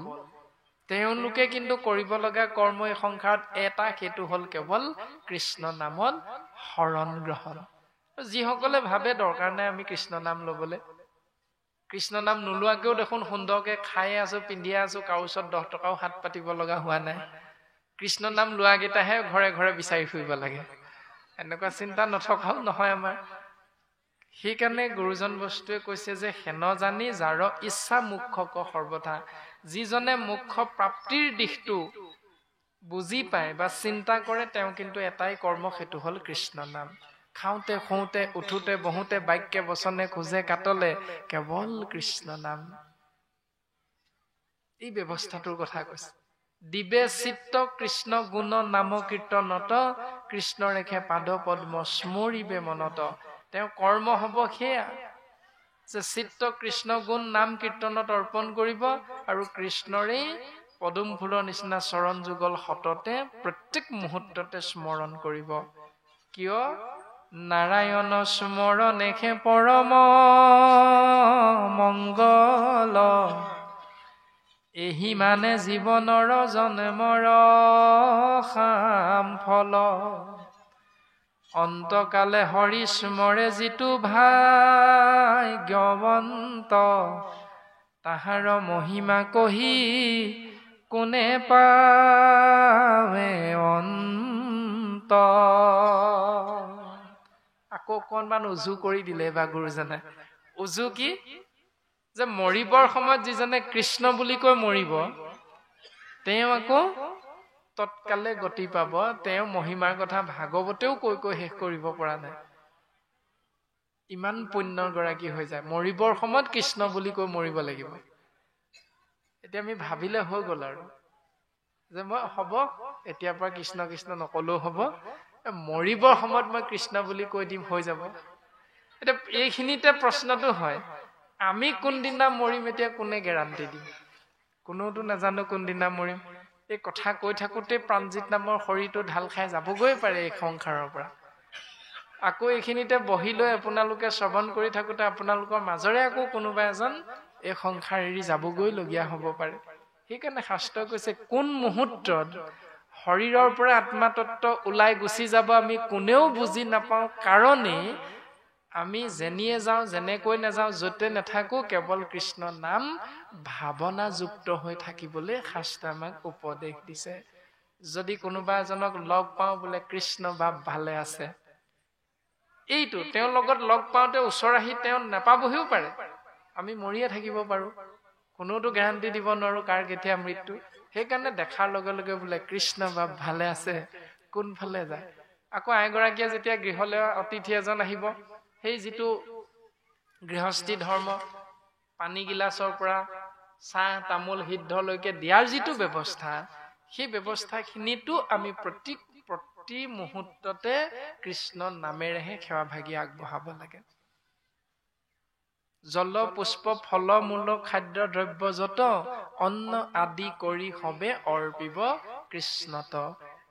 তেওঁলোকে কিন্তু কৰিব লগা কৰ্ম এই সংসাৰত এটা, সেইটো হ'ল কেৱল কৃষ্ণ নামত শৰণ গ্ৰহণ। যিসকলে ভাবে দৰকাৰ নাই আমি কৃষ্ণ নাম লবলৈ, কৃষ্ণ নাম নোলোৱাকেও দেখোন সুন্দৰকে খাই আছো পিন্ধিয়ে আছো, কাৰো ওচৰত 10 টকাও হাত পাতিব লগা হোৱা নাই, কৃষ্ণ নাম লোৱাকেইটাহে ঘৰে ঘৰে বিচাৰি ফুৰিব লাগে, এনেকুৱা চিন্তা নথকাও নহয় আমাৰ। সেইকাৰণে গুৰুজন বস্তুৱে কৈছে যে হেন জানি যাৰ ইচ্ছা মুখ্যক সৰ্বথা, যিজনে মোক্ষ প্ৰাপ্তিৰ দিশটো বুজি পায় বা চিন্তা কৰে, তেওঁ কিন্তু এটাই কৰ্ম, সেইটো হ'ল কৃষ্ণ নাম। খাওঁতে শুওঁতে উঠোতে বহোতে বাক্যে বচনে খোজে কাটলে কেৱল কৃষ্ণ নাম। এই ব্যৱস্থাটোৰ কথা কৈছে। দিবে চিত্ত কৃষ্ণ গুণ নাম কীৰ্তনত, কৃষ্ণ ৰেখে পাদ পদ্ম স্মৰিবে মনত। তেওঁ কৰ্ম হব সেয়া যে চিত্ত কৃষ্ণ গুণ নাম কীৰ্তনত অৰ্পণ কৰিব আৰু কৃষ্ণৰে পদুম ফুলৰ নিচিনা চৰণ যুগল সততে প্ৰত্যেক মুহূৰ্ততে স্মৰণ কৰিব। কিয়? নাৰায়ণ স্মৰণেহে পৰম মংগল, এহি মানে জীৱনৰ জন্মৰ সাম ফল। অন্তকালে হৰি স্মৰে যিটো ভাগ্যৱন্ত, তাহাৰ মহিমা কহি কোনে পাৱে অন্ত। আকৌ অকণমান উজু কৰি দিলে বা গুৰুজনে। উজু কি? যে মৰিবৰ সময়ত যিজনে কৃষ্ণ বুলি কৈ মৰিব, তেওঁ আকৌ তৎকালে গতি পাব। তেওঁ মহিমাৰ কথা ভাগৱতেও কৈ কৈ শেষ কৰিব পৰা নাই, ইমান পুণ্যৰ গৰাকী হৈ যায়। মৰিবৰ সময়ত কৃষ্ণ বুলি কৈ মৰিব লাগিব। এতিয়া আমি ভাবিলে হৈ গল আৰু যে মই হব এতিয়াৰ পৰা কৃষ্ণ কৃষ্ণ নকলেও হব, মৰিবৰ সময়ত মই কৃষ্ণ বুলি কৈ দিম, হৈ যাব। এতিয়া এইখিনিতে প্ৰশ্নটো হয়, আমি কোনদিনা মৰিম এতিয়া কোনে গেৰাণ্টি দিম? কোনোতো নাজানো কোনদিনা মৰিম। এই কথা কৈ থাকোতে প্ৰাণজিত নামৰ শৰীৰটো ঢাল খাই যাবগৈ পাৰে এই সংসাৰৰ পৰা। আকৌ এইখিনিতে বহি লৈ আপোনালোকে শ্ৰৱণ কৰি থাকোতে আপোনালোকৰ মাজৰে আকৌ কোনোবা এজন এই সংসাৰ এৰি যাবগৈ লগীয়া হব পাৰে। সেইকাৰণে শাস্ত্ৰই কৈছে কোন মুহূৰ্তত শৰীৰৰ পৰা আত্মাতত্ব ওলাই গুচি যাব আমি কোনেও বুজি নাপাওঁ, কাৰণেই আমি যেনিয়ে যাওঁ যেনেকৈ নাযাওঁ যতে নাথাকো, কেৱল কৃষ্ণ নাম ভাৱনাযুক্ত হৈ থাকিবলৈ শাস্ত্ৰই আমাক উপদেশ দিছে। যদি কোনোবা এজনক লগ পাওঁ বোলে কৃষ্ণ ভাৱ ভালে আছে, এইটো তেওঁৰ লগত লগ পাওঁতে ওচৰ আহি তেওঁ নাপাবহিও পাৰে, আমি মৰিয়ে থাকিব পাৰো, কোনোতো গেৰাণ্টি দিব নোৱাৰো কাৰ কেতিয়া মৃত্যু। সেইকাৰণে দেখাৰ লগে লগে বোলে কৃষ্ণ ভাৱ ভালে আছে, কোনফালে যায়। আকৌ এগৰাকীয়ে যেতিয়া গৃহলৈ অতিথি এজন আহিব, সেই যিটো গৃহস্থী ধৰ্ম, পানী গিলাচৰ পৰা চাহ তামোল সিদ্ধলৈকে দিয়াৰ যিটো ব্যৱস্থা, সেই ব্যৱস্থাখিনিতো আমি প্ৰতি মুহূৰ্ততে কৃষ্ণ নামেৰেহে সেৱা ভাগি আগবঢ়াব লাগে। জল পুষ্প ফল মূল খাদ্য দ্ৰব্য যত, অন্ন আদি কৰি সবে অৰ্পিব কৃষ্ণত।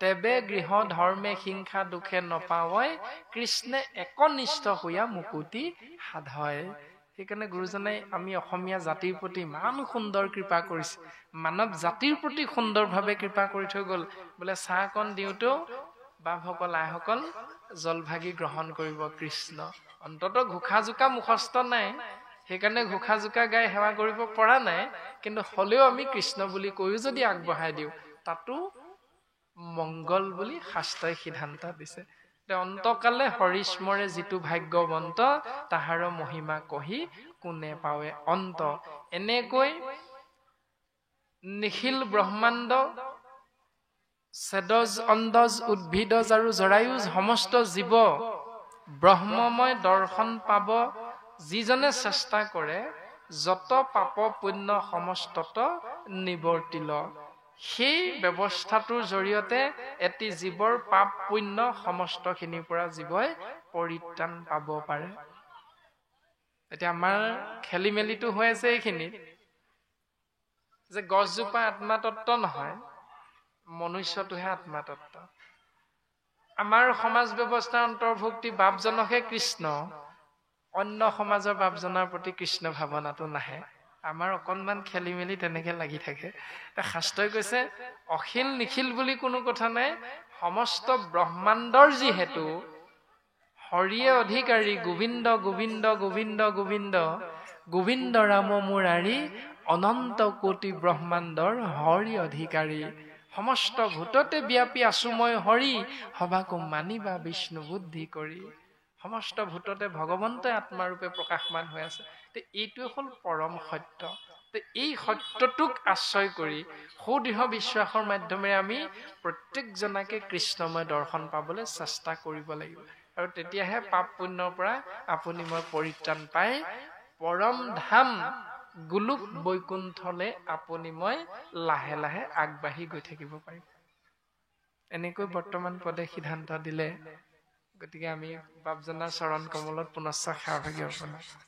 তেবে গৃহ ধৰ্মে হিংসা দুখে নপাৱয়, কৃষ্ণে একনিষ্ঠ হৈয়া মুকুতি সাধয়। সেইকাৰণে গুৰুজনে আমি অসমীয়া জাতিৰ প্ৰতি ইমান সুন্দৰ কৃপা কৰিছে, মানৱ জাতিৰ প্ৰতি সুন্দৰভাৱে কৃপা কৰি থৈ গ'ল। বোলে চাহকণ দিওঁতেও বাপসকল আইসকল জলভাগি গ্ৰহণ কৰিব কৃষ্ণ। অন্ততঃ ঘোষা জোকা মুখস্থ নাই, সেইকাৰণে ঘোষা জোকা গাই সেৱা কৰিব পৰা নাই, কিন্তু হলেও আমি কৃষ্ণ বুলি কৈও যদি আগবঢ়াই দিওঁ তাতো মংগল বুলি শাস্ত্ৰই সিদ্ধান্ত দিছে। অন্তকালে হৰিস্মৰে যিটো ভাগ্যৱন্ত, তাহাৰ মহিমা কহি কোনে পাৱে অন্ত। এনেকৈ নিখিল ব্ৰহ্মাণ্ড, চেদজ অণ্ডজ উদ্ভিদজ আৰু জৰায়ুজ সমস্ত জীৱ ব্ৰহ্মময় দৰ্শন পাব যিজনে চেষ্টা কৰে, যত পাপ পুণ্য সমস্তত নিৱৰ্তিল। সেই ব্যৱস্থাটোৰ জৰিয়তে এটি জীৱৰ পাপ পুণ্য সমস্তখিনিৰ পৰা জীৱই পৰিত্ৰাণ পাব পাৰে। এতিয়া আমাৰ খেলি মেলিটো হৈ আছে এইখিনিত যে গছজোপা আত্মাতত্ব নহয়, মনুষ্যটোহে আত্মাতত্ব। আমাৰ সমাজ ব্যৱস্থাৰ অন্তৰ্ভুক্তি বাপজনকহে কৃষ্ণ, অন্য সমাজৰ বাপজনৰ প্ৰতি কৃষ্ণ ভাৱনাটো নাহে। আমাৰ অকণমান খেলি মেলি তেনেকে লাগি থাকে। শাস্ত্ৰই কৈছে অখিল নিখিল বুলি কোনো কথা নাই, সমস্ত ব্ৰহ্মাণ্ডৰ যিহেতু হৰিয়ে অধিকাৰী, গোবিন্দ গোবিন্দ গোবিন্দ গোবিন্দ গোবিন্দ ৰাম মুৰাৰী, অনন্ত কোটি ব্ৰহ্মাণ্ডৰ হৰি অধিকাৰী। সমস্ত ভূততে ব্যাপী আছো মই হৰি, সবাকো মানিবা বিষ্ণু বুদ্ধি কৰি। সমস্ত ভূততে ভগৱন্তই আত্মাৰূপে প্ৰকাশমান হৈ আছে। এইটোৱে হ'ল পৰম সত্য। এই সত্যটোক আশ্ৰয় কৰি সুদৃঢ় বিশ্বাসৰ মাধ্যমেৰে আমি প্ৰত্যেকজনাকে কৃষ্ণময় দৰ্শন পাবলৈ চেষ্টা কৰিব লাগিব, আৰু তেতিয়াহে পাপ পুণ্যৰ পৰা আপুনি মই পৰিত্ৰাণ পাই পৰম ধাম গোলোক বৈকুণ্ঠলে আপুনি মই লাহে লাহে আগবাঢ়ি গৈ থাকিব পাৰিম। এনেকৈ বৰ্তমান পদে সিদ্ধান্ত দিলে। গতিকে আমি বাপজনাৰ চৰণ কমলত পুনশ্চ সেৱাভাগি অৰ্পণ কৰিছোঁ।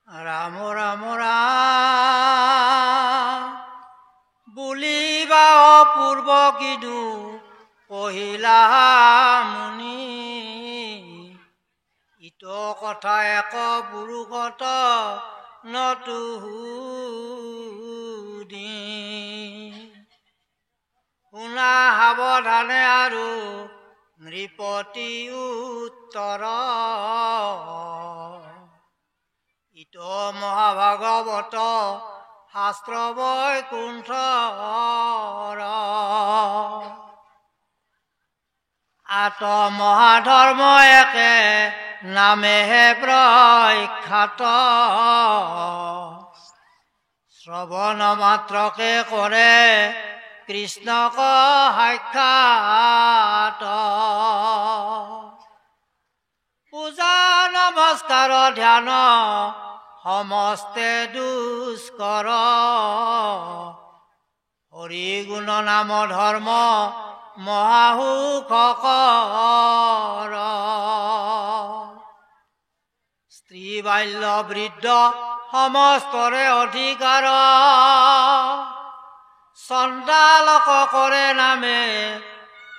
ৰাম ৰাম ৰাম বুলিবা অপূৰ্ব কিদু কহিলা মুনি, ইত কথা এক পুৰুষত নতু সুধি। শুনা সাৱধানে আৰু নৃপতি উত্তৰ, ইত মহাভাগৱত শাস্ত্ৰ বৈকুণ্ঠৰ। আত মহাধৰ্ম একে নামেহে প্ৰখ্যাত, শ্ৰৱণ মাত্ৰকে কৰে কৃষ্ণক সাক্ষাৎ। পূজা নমস্কাৰ ধ্যান সমস্তে দুষ্কৰ, হৰি গুণ নাম ধৰ্ম মহাসুখকৰ। স্ত্ৰী বাল্য বৃদ্ধ সমস্তৰে অধিকাৰ, চণ্ডালক কৰে নামে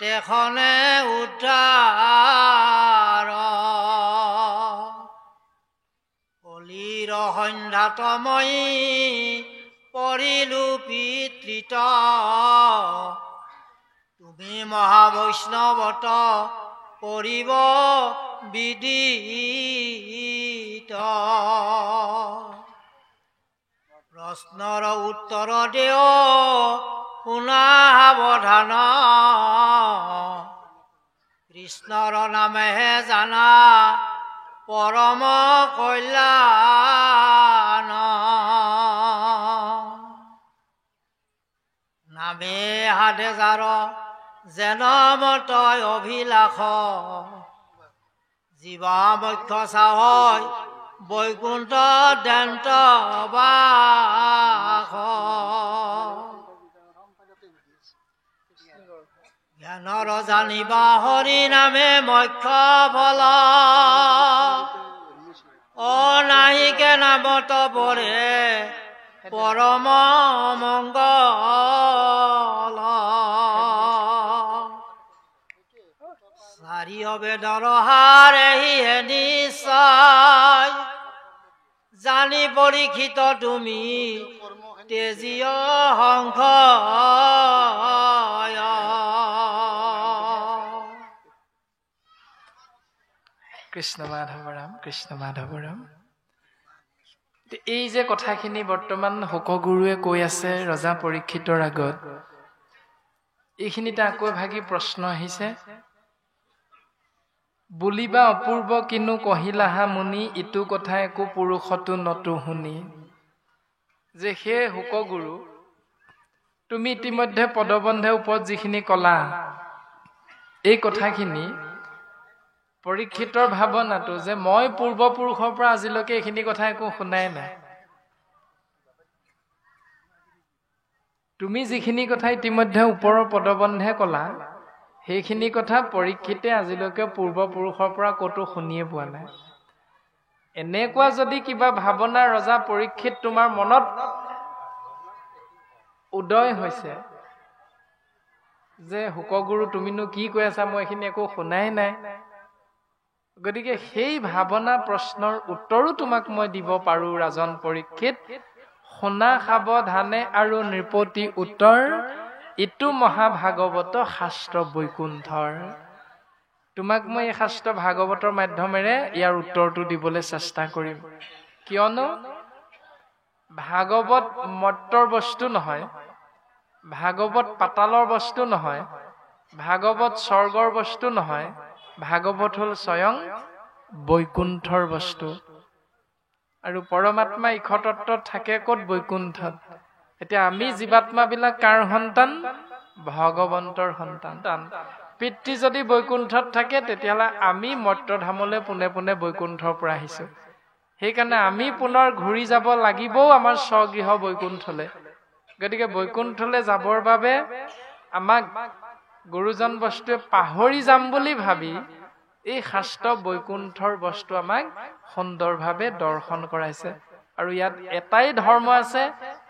তেখনে উদ্ধাৰ। কলিৰ সন্ধ্যাতময়ী পৰিলো পিতৃত, তুমি মহাবৈষ্ণৱত কৰিব বিদিত। প্ৰশ্নৰ উত্তৰ দেও শুনা সাৱধান, কৃষ্ণৰ নামেহে জানা পৰম কল্যাণ। নামে সাধে যাৰ যেন মতয় অভিলাষ, জীৱা মুখ্য চাহয় বৈকুণ্ঠ দেন্ত বাস। জ্ঞানৰ জানিবা হৰি নামে মুখ্য ফল, অনাহিকে নামত পৰে পৰম মংগল। চাৰিয় বেদৰ হাৰেহিহে নিশ্চয় জানি পৰীক্ষিত তুমি তেজীয় সংশয় কৃষ্ণ মাধৱ ৰাম কৃষ্ণ মাধৱ ৰাম এই যে কথাখিনি বৰ্তমান শোকগুৰুৱে কৈ আছে ৰজা পৰীক্ষিতৰ আগত এইখিনিতে আকৌ ভাগি প্ৰশ্ন আহিছে বুলিবা অপূৰ্ব কিনো কহিলাহা মুনি ইটো কথা একো পুৰুষতো নতো শুনি যে হে শোকগুৰু তুমি ইতিমধ্যে পদবন্ধে ওপৰত যিখিনি কলা এই কথাখিনি পৰীক্ষিতৰ ভাৱনাটো যে মই পূৰ্বপুৰুষৰ পৰা আজিলৈকে এইখিনি কথা একো শুনাই নাই তুমি যিখিনি কথা ইতিমধ্যে ওপৰৰ পদবন্ধে কলা সেইখিনি কথা পৰীক্ষিতে আজিলৈকে পূৰ্বপুৰুষৰ পৰা ক'তো শুনিয়ে পোৱা নাই এনেকুৱা যদি কিবা ভাৱনা ৰজা পৰীক্ষিত তোমাৰ মনত উদয় হৈছে যে শোকগুৰু তুমিনো কি কৈ আছা মই এইখিনি একো শুনাই নাই গতিকে সেই ভাৱনা প্ৰশ্নৰ উত্তৰো তোমাক মই দিব পাৰো ৰাজন পৰীক্ষিত শুনা সাৱধানে আৰু নৃপতি উত্তৰ ইটো মহাভাগৱত শাস্ত্ৰ বৈকুণ্ঠৰ তোমাক মই এই শাস্ত্ৰ ভাগৱতৰ মাধ্যমেৰে ইয়াৰ উত্তৰটো দিবলৈ চেষ্টা কৰিম কিয়নো ভাগৱত মৰ্ত্যৰ বস্তু নহয় ভাগৱত পাতালৰ বস্তু নহয় ভাগৱত স্বৰ্গৰ বস্তু নহয় ভাগৱত হ'ল স্বয়ং বৈকুণ্ঠৰ বস্তু আৰু পৰমাত্মা ইক্ষতত্বত থাকে ক'ত বৈকুণ্ঠত এতিয়া আমি জীৱাত্মাবিলাক কাৰ সন্তান ভগৱন্তৰ সন্তান পিতৃ যদি বৈকুণ্ঠত থাকে তেতিয়াহ'লে আমি মৰ্ত্যধামলৈ পোনে পোনে বৈকুণ্ঠৰ পৰা আহিছো সেইকাৰণে আমি পুনৰ ঘূৰি যাব লাগিবও আমাৰ স্বগৃহ বৈকুণ্ঠলৈ গতিকে বৈকুণ্ঠলৈ যাবৰ বাবে আমাক গুৰুজন বস্তুৱে পাহৰি যাম বুলি ভাবি এই শাস্ত্ৰ বৈকুণ্ঠৰ বস্তু আমাক সুন্দৰভাৱে দৰ্শন কৰাইছে আৰু ইয়াত এটাই ধৰ্ম আছে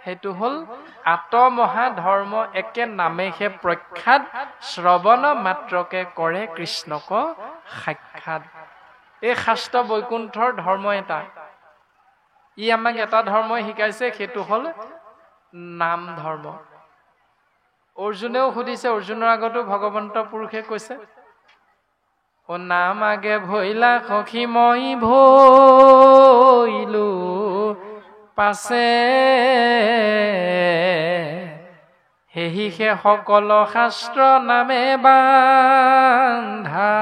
সেইটো হ'ল আত্মমহা ধৰ্ম একে নামেহে প্ৰখ্যাত শ্ৰৱণ মাত্ৰকে কৰে কৃষ্ণক সাক্ষাৎ এই শাস্ত্ৰ বৈকুণ্ঠৰ ধৰ্ম এটা ই আমাক এটা ধৰ্মই শিকাইছে সেইটো হ'ল নাম ধৰ্ম অৰ্জুনেও সুধিছে অৰ্জুনৰ আগতো ভগৱন্ত পুৰুষে কৈছে ও নাম আগে ভৈলা সখী মই ভৈলো পাছে সেহিহে সকল শাস্ত্ৰ নামে বান্ধা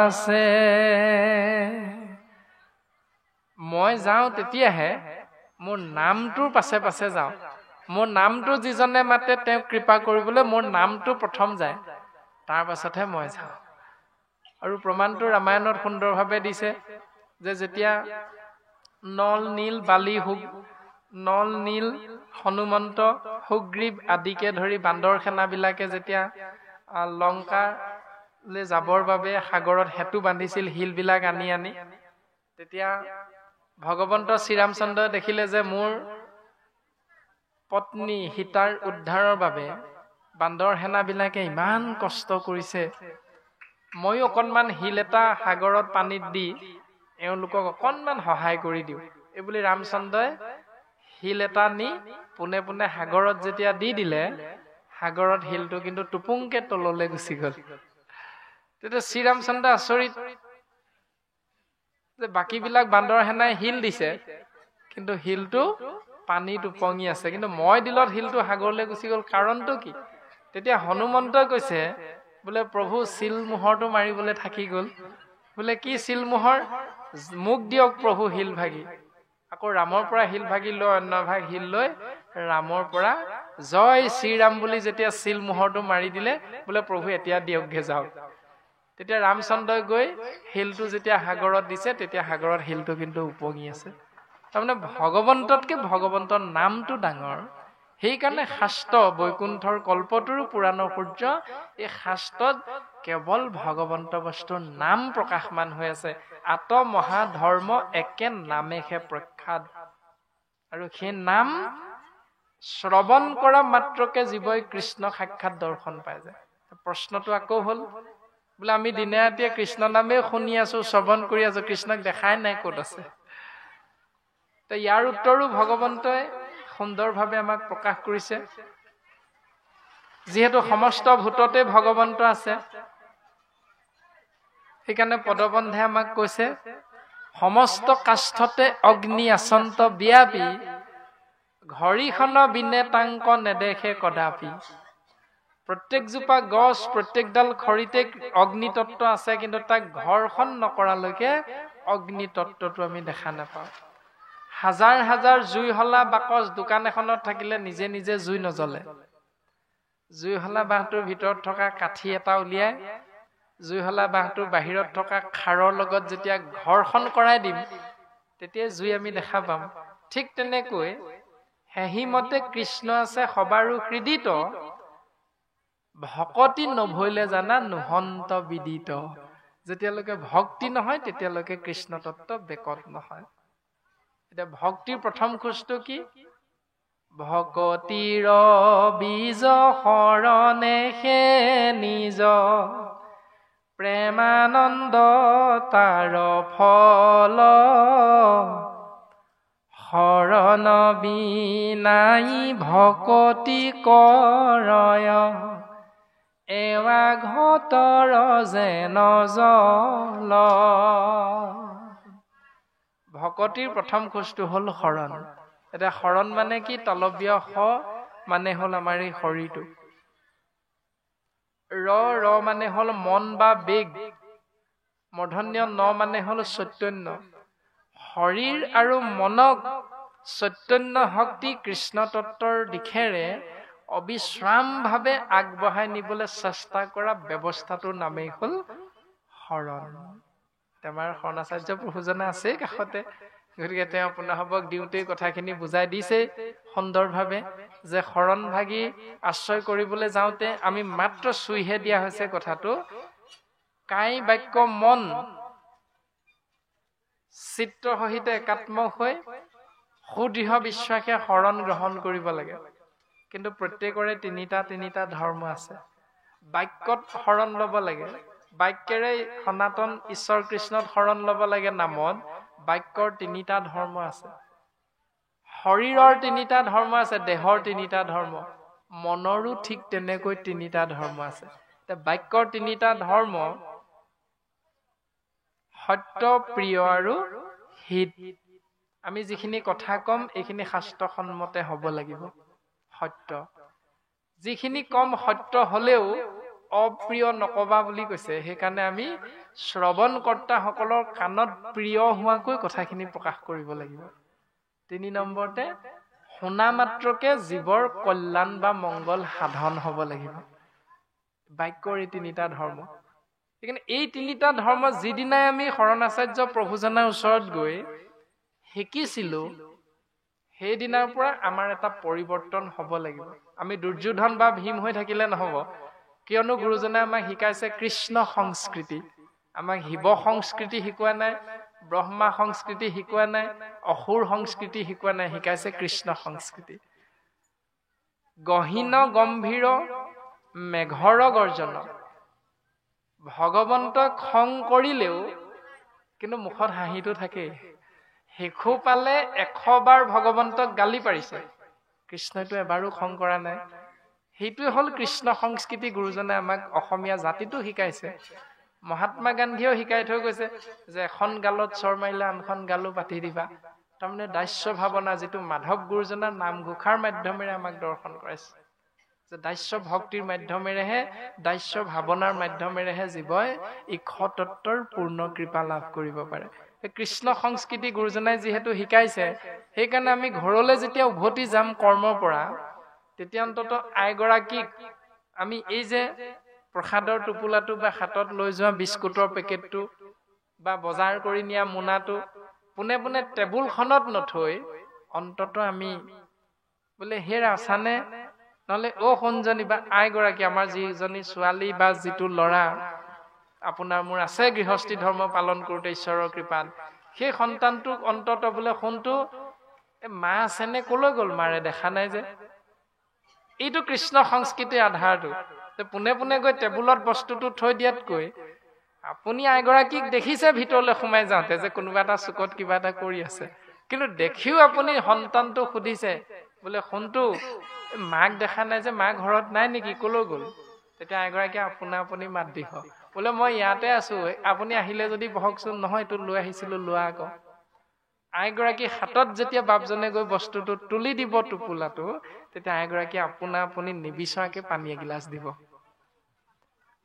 আছে মই যাওঁ তেতিয়াহে মোৰ নামটোৰ পাছে পাছে যাওঁ মোৰ নামটো যিজনে মাতে তেওঁক কৃপা কৰিবলৈ মোৰ নামটো প্ৰথম যায় তাৰ পাছতহে মই যাওঁ আৰু প্ৰমাণটো ৰামায়ণত সুন্দৰভাৱে দিছে যে যেতিয়া নল নীল বালি নল নীল হনুমন্ত সুগ্ৰীৱ আদিকে ধৰি বান্দৰ সেনাবিলাকে যেতিয়া লংকালৈ যাবৰ বাবে সাগৰত সেতু বান্ধিছিল শিলবিলাক আনি আনি তেতিয়া ভগৱন্ত শ্ৰীৰামচন্দ্ৰই দেখিলে যে মোৰ পত্নী সীতাৰ উদ্ধাৰৰ বাবে বান্দৰ সেনাবিলাকে ইমান কষ্ট কৰিছে ময়ো অকণমান শিল এটা সাগৰত পানীত দি এওঁলোকক অকণমান সহায় কৰি দিওঁ এইবুলি ৰামচন্দ্ৰই শিল এটা নি পোনে পোনে সাগৰত যেতিয়া দি দিলে সাগৰত শিলটো কিন্তু টুপুংকে তললৈ গুচি গ'ল তেতিয়া শ্ৰীৰামচন্দ্ৰ আচৰিত যে বাকীবিলাক বান্দৰ সেনাই শিল দিছে কিন্তু শিলটো পানীত উপঙি আছে কিন্তু মই দিলত শিলটো সাগৰলৈ গুচি গ'ল কাৰণটো কি তেতিয়া হনুমন্তই কৈছে বোলে প্ৰভু চিলমোহৰটো মাৰিবলৈ থাকি গ'ল বোলে কি চিলমোহৰ মোক দিয়ক প্ৰভু শিল ভাগি আকৌ ৰামৰ পৰা শিল ভাগি লৈ অন্য ভাগ শিল লৈ ৰামৰ পৰা জয় শ্ৰীৰাম বুলি যেতিয়া চিলমোহৰটো মাৰি দিলে বোলে প্ৰভু এতিয়া দিয়কগে যাওক তেতিয়া ৰামচন্দ্ৰই গৈ শিলটো যেতিয়া সাগৰত দিছে তেতিয়া সাগৰত শিলটো কিন্তু উপঙি আছে তাৰমানে ভগৱন্ততকে ভগৱন্তৰ নামটো ডাঙৰ সেইকাৰণে শাস্ত্ৰ বৈকুণ্ঠৰ কল্পটোৰো পুৰাণৰ সূৰ্য এই শাস্ত্ৰত কেৱল ভগৱন্ত বস্তুৰ নাম প্ৰকাশমান হৈ আছে আত্মমহা ধৰ্ম একে নামেহে প্ৰখ্যাত আৰু সেই নাম শ্ৰৱণ কৰা মাত্ৰকে জীৱই কৃষ্ণ সাক্ষাৎ দৰ্শন পাই যায় প্ৰশ্নটো আকৌ হ'ল বোলে আমি দিনে ৰাতিয়ে কৃষ্ণ নামেই শুনি আছো, শ্ৰৱণ কৰি আছো, কৃষ্ণক দেখাই নাই ক'ত আছে। তো ইয়াৰ উত্তৰো ভগৱন্তই সুন্দৰভাৱে আমাক প্ৰকাশ কৰিছে। যিহেতু সমস্ত ভূততে ভগৱন্ত আছে, সেইকাৰণে পদবন্ধে আমাক কৈছে সমস্ত কাষ্ঠতে অগ্নি আচন্ত ব্যাপী, ঘড়ীখন বিনে তাংক নেদেখে কদাপি। প্ৰত্যেকজোপা গছ, প্ৰত্যেকডাল খৰিতে অগ্নিতত্ত্ব আছে, কিন্তু তাক ঘৰখন নকৰালৈকে অগ্নিতত্ত্বটো আমি দেখা নাপাওঁ। হাজাৰ হাজাৰ জুইশলা বাকচ দোকান এখনত থাকিলে নিজে নিজে জুই নজ্বলে। জুইশলা বাঁহটোৰ ভিতৰত থকা কাঠি এটা উলিয়াই জুইশলা বাঁহটোৰ বাহিৰত থকা খাৰৰ লগত যেতিয়া ঘৰখন কৰাই দিম, তেতিয়া জুই আমি দেখা পাম। ঠিক তেনেকৈ হেহিমতে কৃষ্ণ আছে সবাৰো হৃদিত, ভকতি নভৈলে জানা নুহন্ত বিদিত। যেতিয়ালৈকে ভক্তি নহয় তেতিয়ালৈকে কৃষ্ণ তত্ত্ব বেকত নহয়। এতিয়া ভক্তিৰ প্ৰথম খোজটো কি? ভকতিৰ বীজ শৰণে হে নিজ, প্ৰেমানন্দ তাৰ ফল, শৰণ বিনাই ভকতি কৰয়, এৱা ঘতৰ যেন জল। ভকতিৰ প্ৰথম খোজটো হ'ল শৰণ। এতিয়া শৰণ মানে কি? তলবীয় শ মানে হ'ল আমাৰ এই শৰীৰটো, ৰ মানে হ'ল মন বা বেগ, মূৰ্ধন্য ন মানে হ'ল চৈতন্য। শৰীৰ আৰু মনক চৈতন্য শক্তি কৃষ্ণ তত্ত্বৰ দিশেৰে অবিশ্ৰামভাৱে আগবঢ়াই নিবলৈ চেষ্টা কৰা ব্যৱস্থাটোৰ নামেই হ'ল শৰণ। আমাৰ শৰণাচাৰ্য প্ৰভুজনা আছে কাষতে, গতিকে তেওঁ আপোনাসৱক দিওঁতেই কথাখিনি বুজাই দিছে সুন্দৰভাৱে যে শৰণ ভাগি আশ্ৰয় কৰিবলৈ যাওঁতে আমি মাত্ৰ চুইহে দিয়া হৈছে কথাটো। কাই বাক্য মন চিত্ত সহিত একাত্ম হৈ সুদৃঢ় বিশ্বাসে শৰণ গ্ৰহণ কৰিব লাগে। কিন্তু প্ৰত্যেকৰে তিনিটা তিনিটা ধৰ্ম আছে। বাক্যত শৰণ ল'ব লাগে, বাক্যেৰে সনাতন ঈশ্বৰ কৃষ্ণত শৰণ ল'ব লাগে। নামত বাক্যৰ তিনিটা ধৰ্ম আছে, শৰীৰৰ তিনিটা ধৰ্ম আছে, দেহৰ তিনিটা ধৰ্ম, মনৰো ঠিক তেনেকৈ তিনিটা ধৰ্ম আছে। বাক্যৰ তিনিটা ধৰ্ম সত্য, প্ৰিয় আৰু হিত। আমি যিখিনি কথা কম এইখিনি শাস্ত্ৰসন্মতে হ'ব লাগিব। সত্য যিখিনি কম সত্য হলেও অপ্ৰিয় নকবা বুলি কৈছে, সেইকাৰণে আমি শ্ৰৱণ কৰ্তাসকলৰ কাণত প্ৰিয় হোৱাকৈ কথাখিনি প্ৰকাশ কৰিব লাগিব। ৩ নম্বৰতে শুনা মাত্ৰকে জীৱৰ কল্যাণ বা মংগল সাধন হ'ব লাগিব। বাক্যৰ এই তিনিটা ধৰ্ম। সেইকাৰণে এই তিনিটা ধৰ্ম যিদিনাই আমি শৰণাচাৰ্য প্ৰভুজনাৰ ওচৰত গৈ শিকিছিলো, সেইদিনাৰ পৰা আমাৰ এটা পৰিৱৰ্তন হ'ব লাগিব। আমি দুৰ্যোধন বা ভীম হৈ থাকিলে নহ'ব, কিয়নো গুৰুজনে আমাক শিকাইছে কৃষ্ণ সংস্কৃতি। আমাক শিৱ সংস্কৃতি শিকোৱা নাই, ব্ৰহ্মা সংস্কৃতি শিকোৱা নাই, অসুৰ সংস্কৃতি শিকোৱা নাই, শিকাইছে কৃষ্ণ সংস্কৃতি। গহীন গম্ভীৰ মেঘৰ গৰ্জন, ভগৱন্তক খং কৰিলেও কিন্তু মুখত হাঁহিটো থাকেই। শিশু পালে 100 বাৰ ভগৱন্তক গালি পাৰিছে, কৃষ্ণইতো এবাৰো খং কৰা নাই। সেইটোৱে হ'ল কৃষ্ণ সংস্কৃতি। গুৰুজনে আমাক অসমীয়া জাতিটো শিকাইছে। মহাত্মা গান্ধীয়েও শিকাই থৈ গৈছে যে এখন গালত চৰ মাৰিলে আনখন গালো পাতি দিবা। তাৰমানে দাস্য ভাৱনা, যিটো মাধৱ গুৰুজনাৰ নামঘোষাৰ মাধ্যমেৰে আমাক দৰ্শন কৰাইছে যে দাস্য ভক্তিৰ মাধ্যমেৰেহে, দাস্য ভাৱনাৰ মাধ্যমেৰেহে জীৱই ঈশ তত্ত্বৰ পূৰ্ণ কৃপা লাভ কৰিব পাৰে। কৃষ্ণ সংস্কৃতি গুৰুজনাই যিহেতু শিকাইছে, সেইকাৰণে আমি ঘৰলৈ যেতিয়া উভতি যাম কৰ্মৰ পৰা, তেতিয়া অন্তত আইগৰাকীক আমি এই যে প্ৰসাদৰ টোপোলাটো বা হাতত লৈ যোৱা বিস্কুটৰ পেকেটটো বা বজাৰ কৰি নিয়া মোনাটো পোনে পোনে টেবুলখনত নথৈ অন্তত আমি বোলে হেৰা আছানে, নহ'লে সোণজনী বা আইগৰাকী, আমাৰ যিজনী ছোৱালী বা যিটো ল'ৰা আপোনাৰ মোৰ আছে গৃহস্থী ধৰ্ম পালন কৰোঁতে ঈশ্বৰৰ কৃপাত, সেই সন্তানটোক অন্তত বোলে সোণটো মা আছেনে, কলৈ গ'ল, মাৰে দেখা নাই যে। এইটো কৃষ্ণ সংস্কৃতিৰ আধাৰটো। পোনে পোনে গৈ টেবুলত বস্তুটো থৈ দিয়াতকৈ আপুনি আইগৰাকীক দেখিছে ভিতৰলৈ সোমাই যাওঁতে যে কোনোবা এটা চুকত কিবা এটা কৰি আছে, কিন্তু দেখিও আপুনি সন্তানটো সুধিছে বোলে সোণটো মাক দেখা নাই যে, মা ঘৰত নাই নেকি, কলৈ গ'ল? তেতিয়া আইগৰাকীয়ে আপোনা আপুনি মাত দিব, বোলে মই ইয়াতে আছো, আপুনি আহিলে যদি বহকচোন, নহয় এইটো লৈ আহিছিলো, লোৱা আকৌ। আইগৰাকী হাতত যেতিয়া বাপজনে গৈ বস্তুটো তুলি দিব টোপোলাটো, তেতিয়া আইগৰাকীয়ে আপোনা আপুনি নিবিচৰাকে পানী এগিলাচ দিব।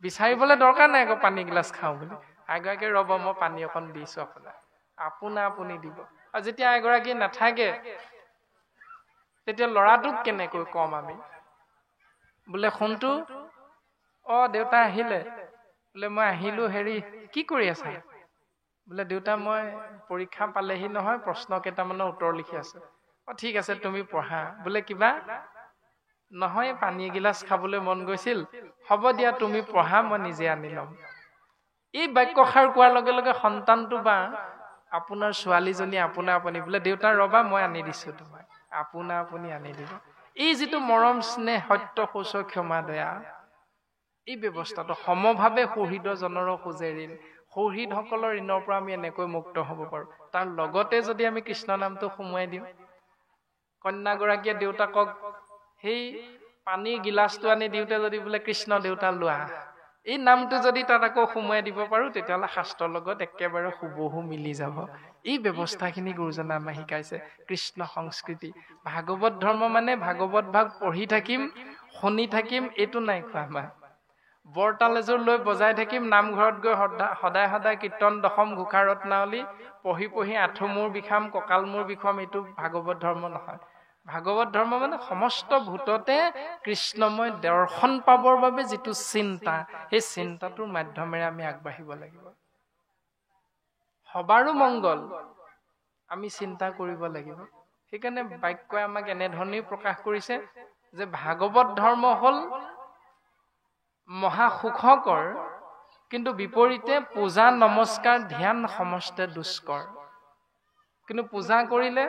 বিচাৰিবলৈ দৰকাৰ নাই আকৌ পানী এগিলাচ খাওঁ বুলি। আইগৰাকীয়ে ৰ'ব মই পানী অকণ দিছো আপোনাক, আপোনা আপুনি দিব। আৰু যেতিয়া আইগৰাকী নাথাকে তেতিয়া ল'ৰাটোক কেনেকৈ কম আমি বোলে সোণটো, দেউতা আহিলে? বোলে মই আহিলো, হেৰি কি কৰি আছা? বোলে দেউতা মই পৰীক্ষা পালেহি নহয়, প্ৰশ্ন কেইটামানৰ উত্তৰ লিখি আছো। ঠিক আছে তুমি পঢ়া। বোলে কিবা নহয়, পানী এগিলাচ খাবলৈ মন গৈছিল, হ'ব দিয়া তুমি পঢ়া, মই নিজে আনি ল'ম। এই বাক্যষাৰ কোৱাৰ লগে লগে সন্তানটো বা আপোনাৰ ছোৱালীজনী আপোনা আপুনি, বোলে দেউতা ৰবা মই আনি দিছো তোমাক, আপোনা আপুনি আনি দিব। এই যিটো মৰম স্নেহ সত্য শৌচ ক্ষমা দয়া, এই ব্যৱস্থাটো সমভাৱে সৌহৃদজনৰো খোজে ঋণ। সৌহৃদসকলৰ ঋণৰ পৰা আমি এনেকৈ মুক্ত হ'ব পাৰো। তাৰ লগতে যদি আমি কৃষ্ণ নামটো সোমোৱাই দিওঁ, কন্যাগৰাকীয়ে দেউতাকক সেই পানীৰ গিলাচটো আনি দিওঁতে যদি বোলে কৃষ্ণ দেউতা লোৱা, এই নামটো যদি তাত আকৌ সোমোৱাই দিব পাৰো, তেতিয়াহ'লে শাস্ত্ৰৰ লগত একেবাৰে হুবহু মিলি যাব। এই ব্যৱস্থাখিনি গুৰুজনে আমাক শিকাইছে। কৃষ্ণ সংস্কৃতি, ভাগৱত ধৰ্ম মানে ভাগৱত ভাগ পঢ়ি থাকিম, শুনি থাকিম, এইটো নাই খোৱা আমাৰ। বৰতাল এযোৰ লৈ বজাই থাকিম, নামঘৰত গৈ সদায় সদায় কীৰ্তন দশম ঘোষা ৰত্নাৱলী পঢ়ি পঢ়ি আঁঠু মূৰ বিষাম, কঁকাল মূৰ বিষাম, এইটো ভাগৱত ধৰ্ম নহয়। ভাগৱত ধৰ্ম মানে সমস্ত ভূততে কৃষ্ণময় দৰ্শন পাবৰ বাবে যিটো চিন্তা, সেই চিন্তাটোৰ মাধ্যমেৰে আমি আগবাঢ়িব লাগিব। সবাৰো মংগল আমি চিন্তা কৰিব লাগিব। সেইকাৰণে বাক্যই আমাক এনেধৰণেই প্ৰকাশ কৰিছে যে ভাগৱত ধৰ্ম হ'ল মহা সুখকৰ, কিন্তু বিপৰীতে পূজা নমস্কাৰ ধ্যান সমস্তে দুষ্কৰ। কিন্তু পূজা কৰিলে,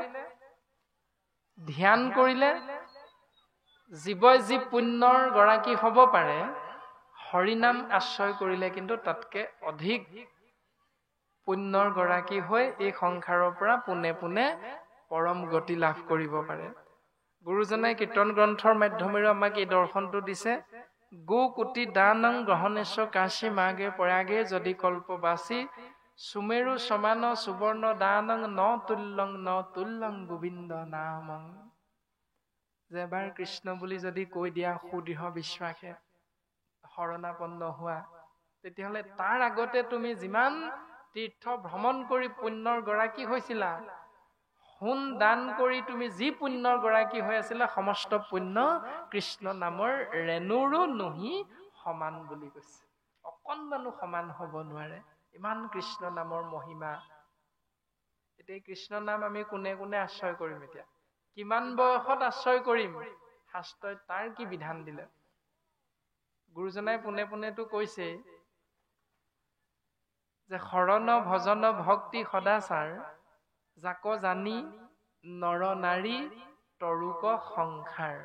ধ্যান কৰিলে জীৱই যি পুণ্যৰ গৰাকী হ'ব পাৰে, হৰিনাম আশ্ৰয় কৰিলে কিন্তু তাতকে অধিক পুণ্যৰ গৰাকী হৈ এই সংসাৰৰ পৰা পোনে পোনে পৰম গতি লাভ কৰিব পাৰে। গুৰুজনাই কীৰ্তন গ্ৰন্থৰ মাধ্যমেৰে আমাক এই দৰ্শনটো দিছে। গো কোটি দানং গ্ৰহণেশ্বৰ কাশী মাগে পৰাগে যদি কল্প বাচি, সুমেৰু সমান সুবৰ্ণ দানং ন তুল্যং গোবিন্দ নামং। যে এবাৰ কৃষ্ণ বুলি যদি কৈ দিয়া সুদৃঢ় বিশ্বাসে শৰণাপন্ন হোৱা, তেতিয়াহ'লে তাৰ আগতে তুমি যিমান তীৰ্থ ভ্ৰমণ কৰি পুণ্যৰ গৰাকী হৈছিলা, সোণ দান কৰি তুমি যি পুণ্যৰ গৰাকী হৈ আছিলা, সমস্ত পুণ্য কৃষ্ণ নামৰ ৰেণুৰো নহি সমান বুলি কৈছে। অকণমানো সমান হ'ব নোৱাৰে, ইমান কৃষ্ণ নামৰ মহিমা। এতিয়া কৃষ্ণ নাম আমি কোনে কোনে আশ্ৰয় কৰিম? এতিয়া কিমান বয়সত আশ্ৰয় কৰিম? শাস্ত্ৰই তাৰ কি বিধান দিলে? গুৰুজনাই পোনে পোনেতো কৈছে যে শৰণ ভজন ভক্তি সদাচাৰ, যাক জানি নৰ নাৰী তৰুক সংসাৰ।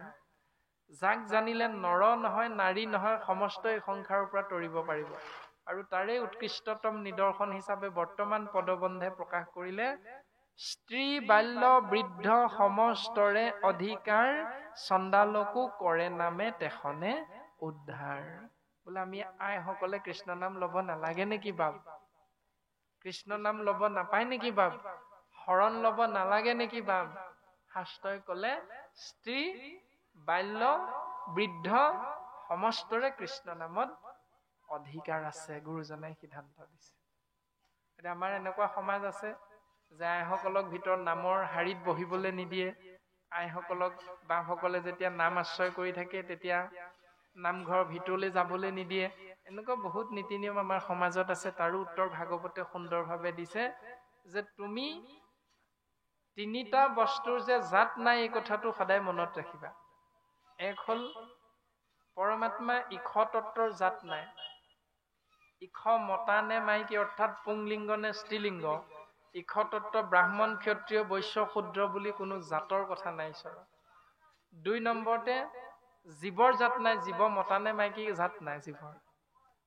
যাক জানিলে নৰ নহয়, নাৰী নহয়, সমস্ত এই সংসাৰৰ পৰা তৰিব পাৰিব। আৰু তাৰে উৎকৃষ্টতম নিদৰ্শন হিচাপে বৰ্তমান পদবন্ধে প্ৰকাশ কৰিলে, স্ত্ৰী বাল্য বৃদ্ধ সমস্তৰে অধিকাৰ, চণ্ডালকো কৰে নামে তেখনে উদ্ধাৰ। বোলে আমি আইসকলে কৃষ্ণ নাম ল'ব নালাগে নেকি বাপ? কৃষ্ণ নাম ল'ব নাপায় নেকি বাপ? শৰণ ল'ব নালাগে নেকি বাপ? শাস্ত্ৰই ক'লে স্ত্ৰী বাল্য বৃদ্ধ সমস্তৰে কৃষ্ণ নামত অধিকাৰ আছে। গুৰুজনাই সিদ্ধান্ত দিছে। এতিয়া আমাৰ এনেকুৱা সমাজ আছে যে আইসকলক ভিতৰত নামৰ শাৰীত বহিবলৈ নিদিয়ে। আইসকলক বাপসকলে যেতিয়া নাম আশ্ৰয় কৰি থাকে তেতিয়া নামঘৰৰ ভিতৰলৈ যাবলৈ নিদিয়ে। এনেকুৱা বহুত নীতি নিয়ম আমাৰ সমাজত আছে। তাৰো উত্তৰ ভাগৱতে সুন্দৰভাৱে দিছে যে তুমি তিনিটা বস্তুৰ যে জাত নাই, এই কথাটো সদায় মনত ৰাখিবা। এক হ'ল পৰমাত্মা ঈশ তত্ত্বৰ জাত নাই। ঈশ মতা নে মাইকী, অৰ্থাৎ পুংলিংগ নে স্ত্ৰীলিংগ। ঈশ তত্ত্ব ব্ৰাহ্মণ ক্ষত্ৰিয় বৈশ্য শূদ্ৰ বুলি কোনো জাতৰ কথা নাই ঈশ্বৰৰ। দুই নম্বৰতে জীৱৰ জাত নাই, জীৱ মতা নে মাইকী জাত নাই জীৱৰ।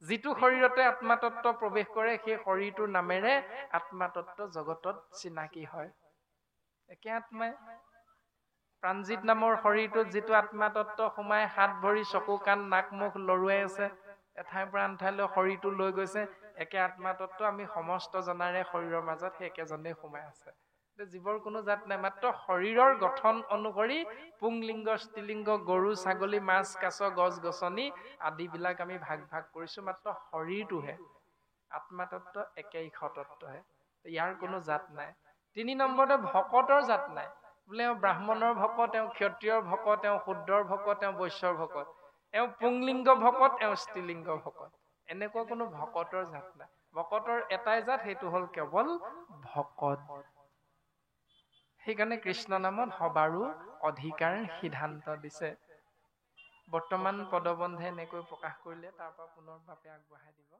যিটো শৰীৰতে আত্মাতত্ব প্ৰৱেশ কৰে সেই শৰীৰটোৰ নামেৰে আত্মাতত্ব জগতত চিনাকি হয়। একে আত্মাই প্ৰাণজিত নামৰ শৰীৰটোত যিটো আত্মাতত্ব সোমাই হাত ভৰি চকু কাণ নাক মুখ লৰুৱাই আছে, এঠাইৰ পৰা আন ঠাইলৈ শৰীৰটো লৈ গৈছে, একে আত্মাতত্ব আমি সমস্ত জনাৰে শৰীৰৰ মাজত সেই একেজনেই সোমাই আছে। জীৱৰ কোনো জাত নাই, মাত্ৰ শৰীৰৰ গঠন অনুসৰি পুংলিংগ স্ত্ৰীলিংগ গৰু ছাগলী মাছ কাছ গছ গছনি আদিবিলাক আমি ভাগ ভাগ কৰিছো, মাত্ৰ শৰীৰটোহে। আত্মাতত্ব একে ইশতত্বহে, ইয়াৰ কোনো জাত নাই। ৩ নম্বৰতে ভকতৰ জাত নাই। বোলে ব্ৰাহ্মণৰ ভকত, তেওঁ ক্ষত্ৰিয়ৰ ভকত, তেওঁ শূদ্ৰৰ ভকত, তেওঁ বৈশ্যৰ ভকত, তেওঁ পুংলিংগ ভকত, তেওঁ স্ত্ৰীলিংগ ভকত, এনেকুৱা কোনো ভকতৰ জাত নাই। ভকতৰ এটাই জাত, সেইটো হ'ল কেৱল ভকত। সেইকাৰণে কৃষ্ণ নামত সবাৰো অধিকাৰ সিদ্ধান্ত দিছে। বৰ্তমান পদবন্ধে এনেকৈ প্ৰকাশ কৰিলে, তাৰ পৰা পুনৰ বাপে আগবঢ়াই দিব।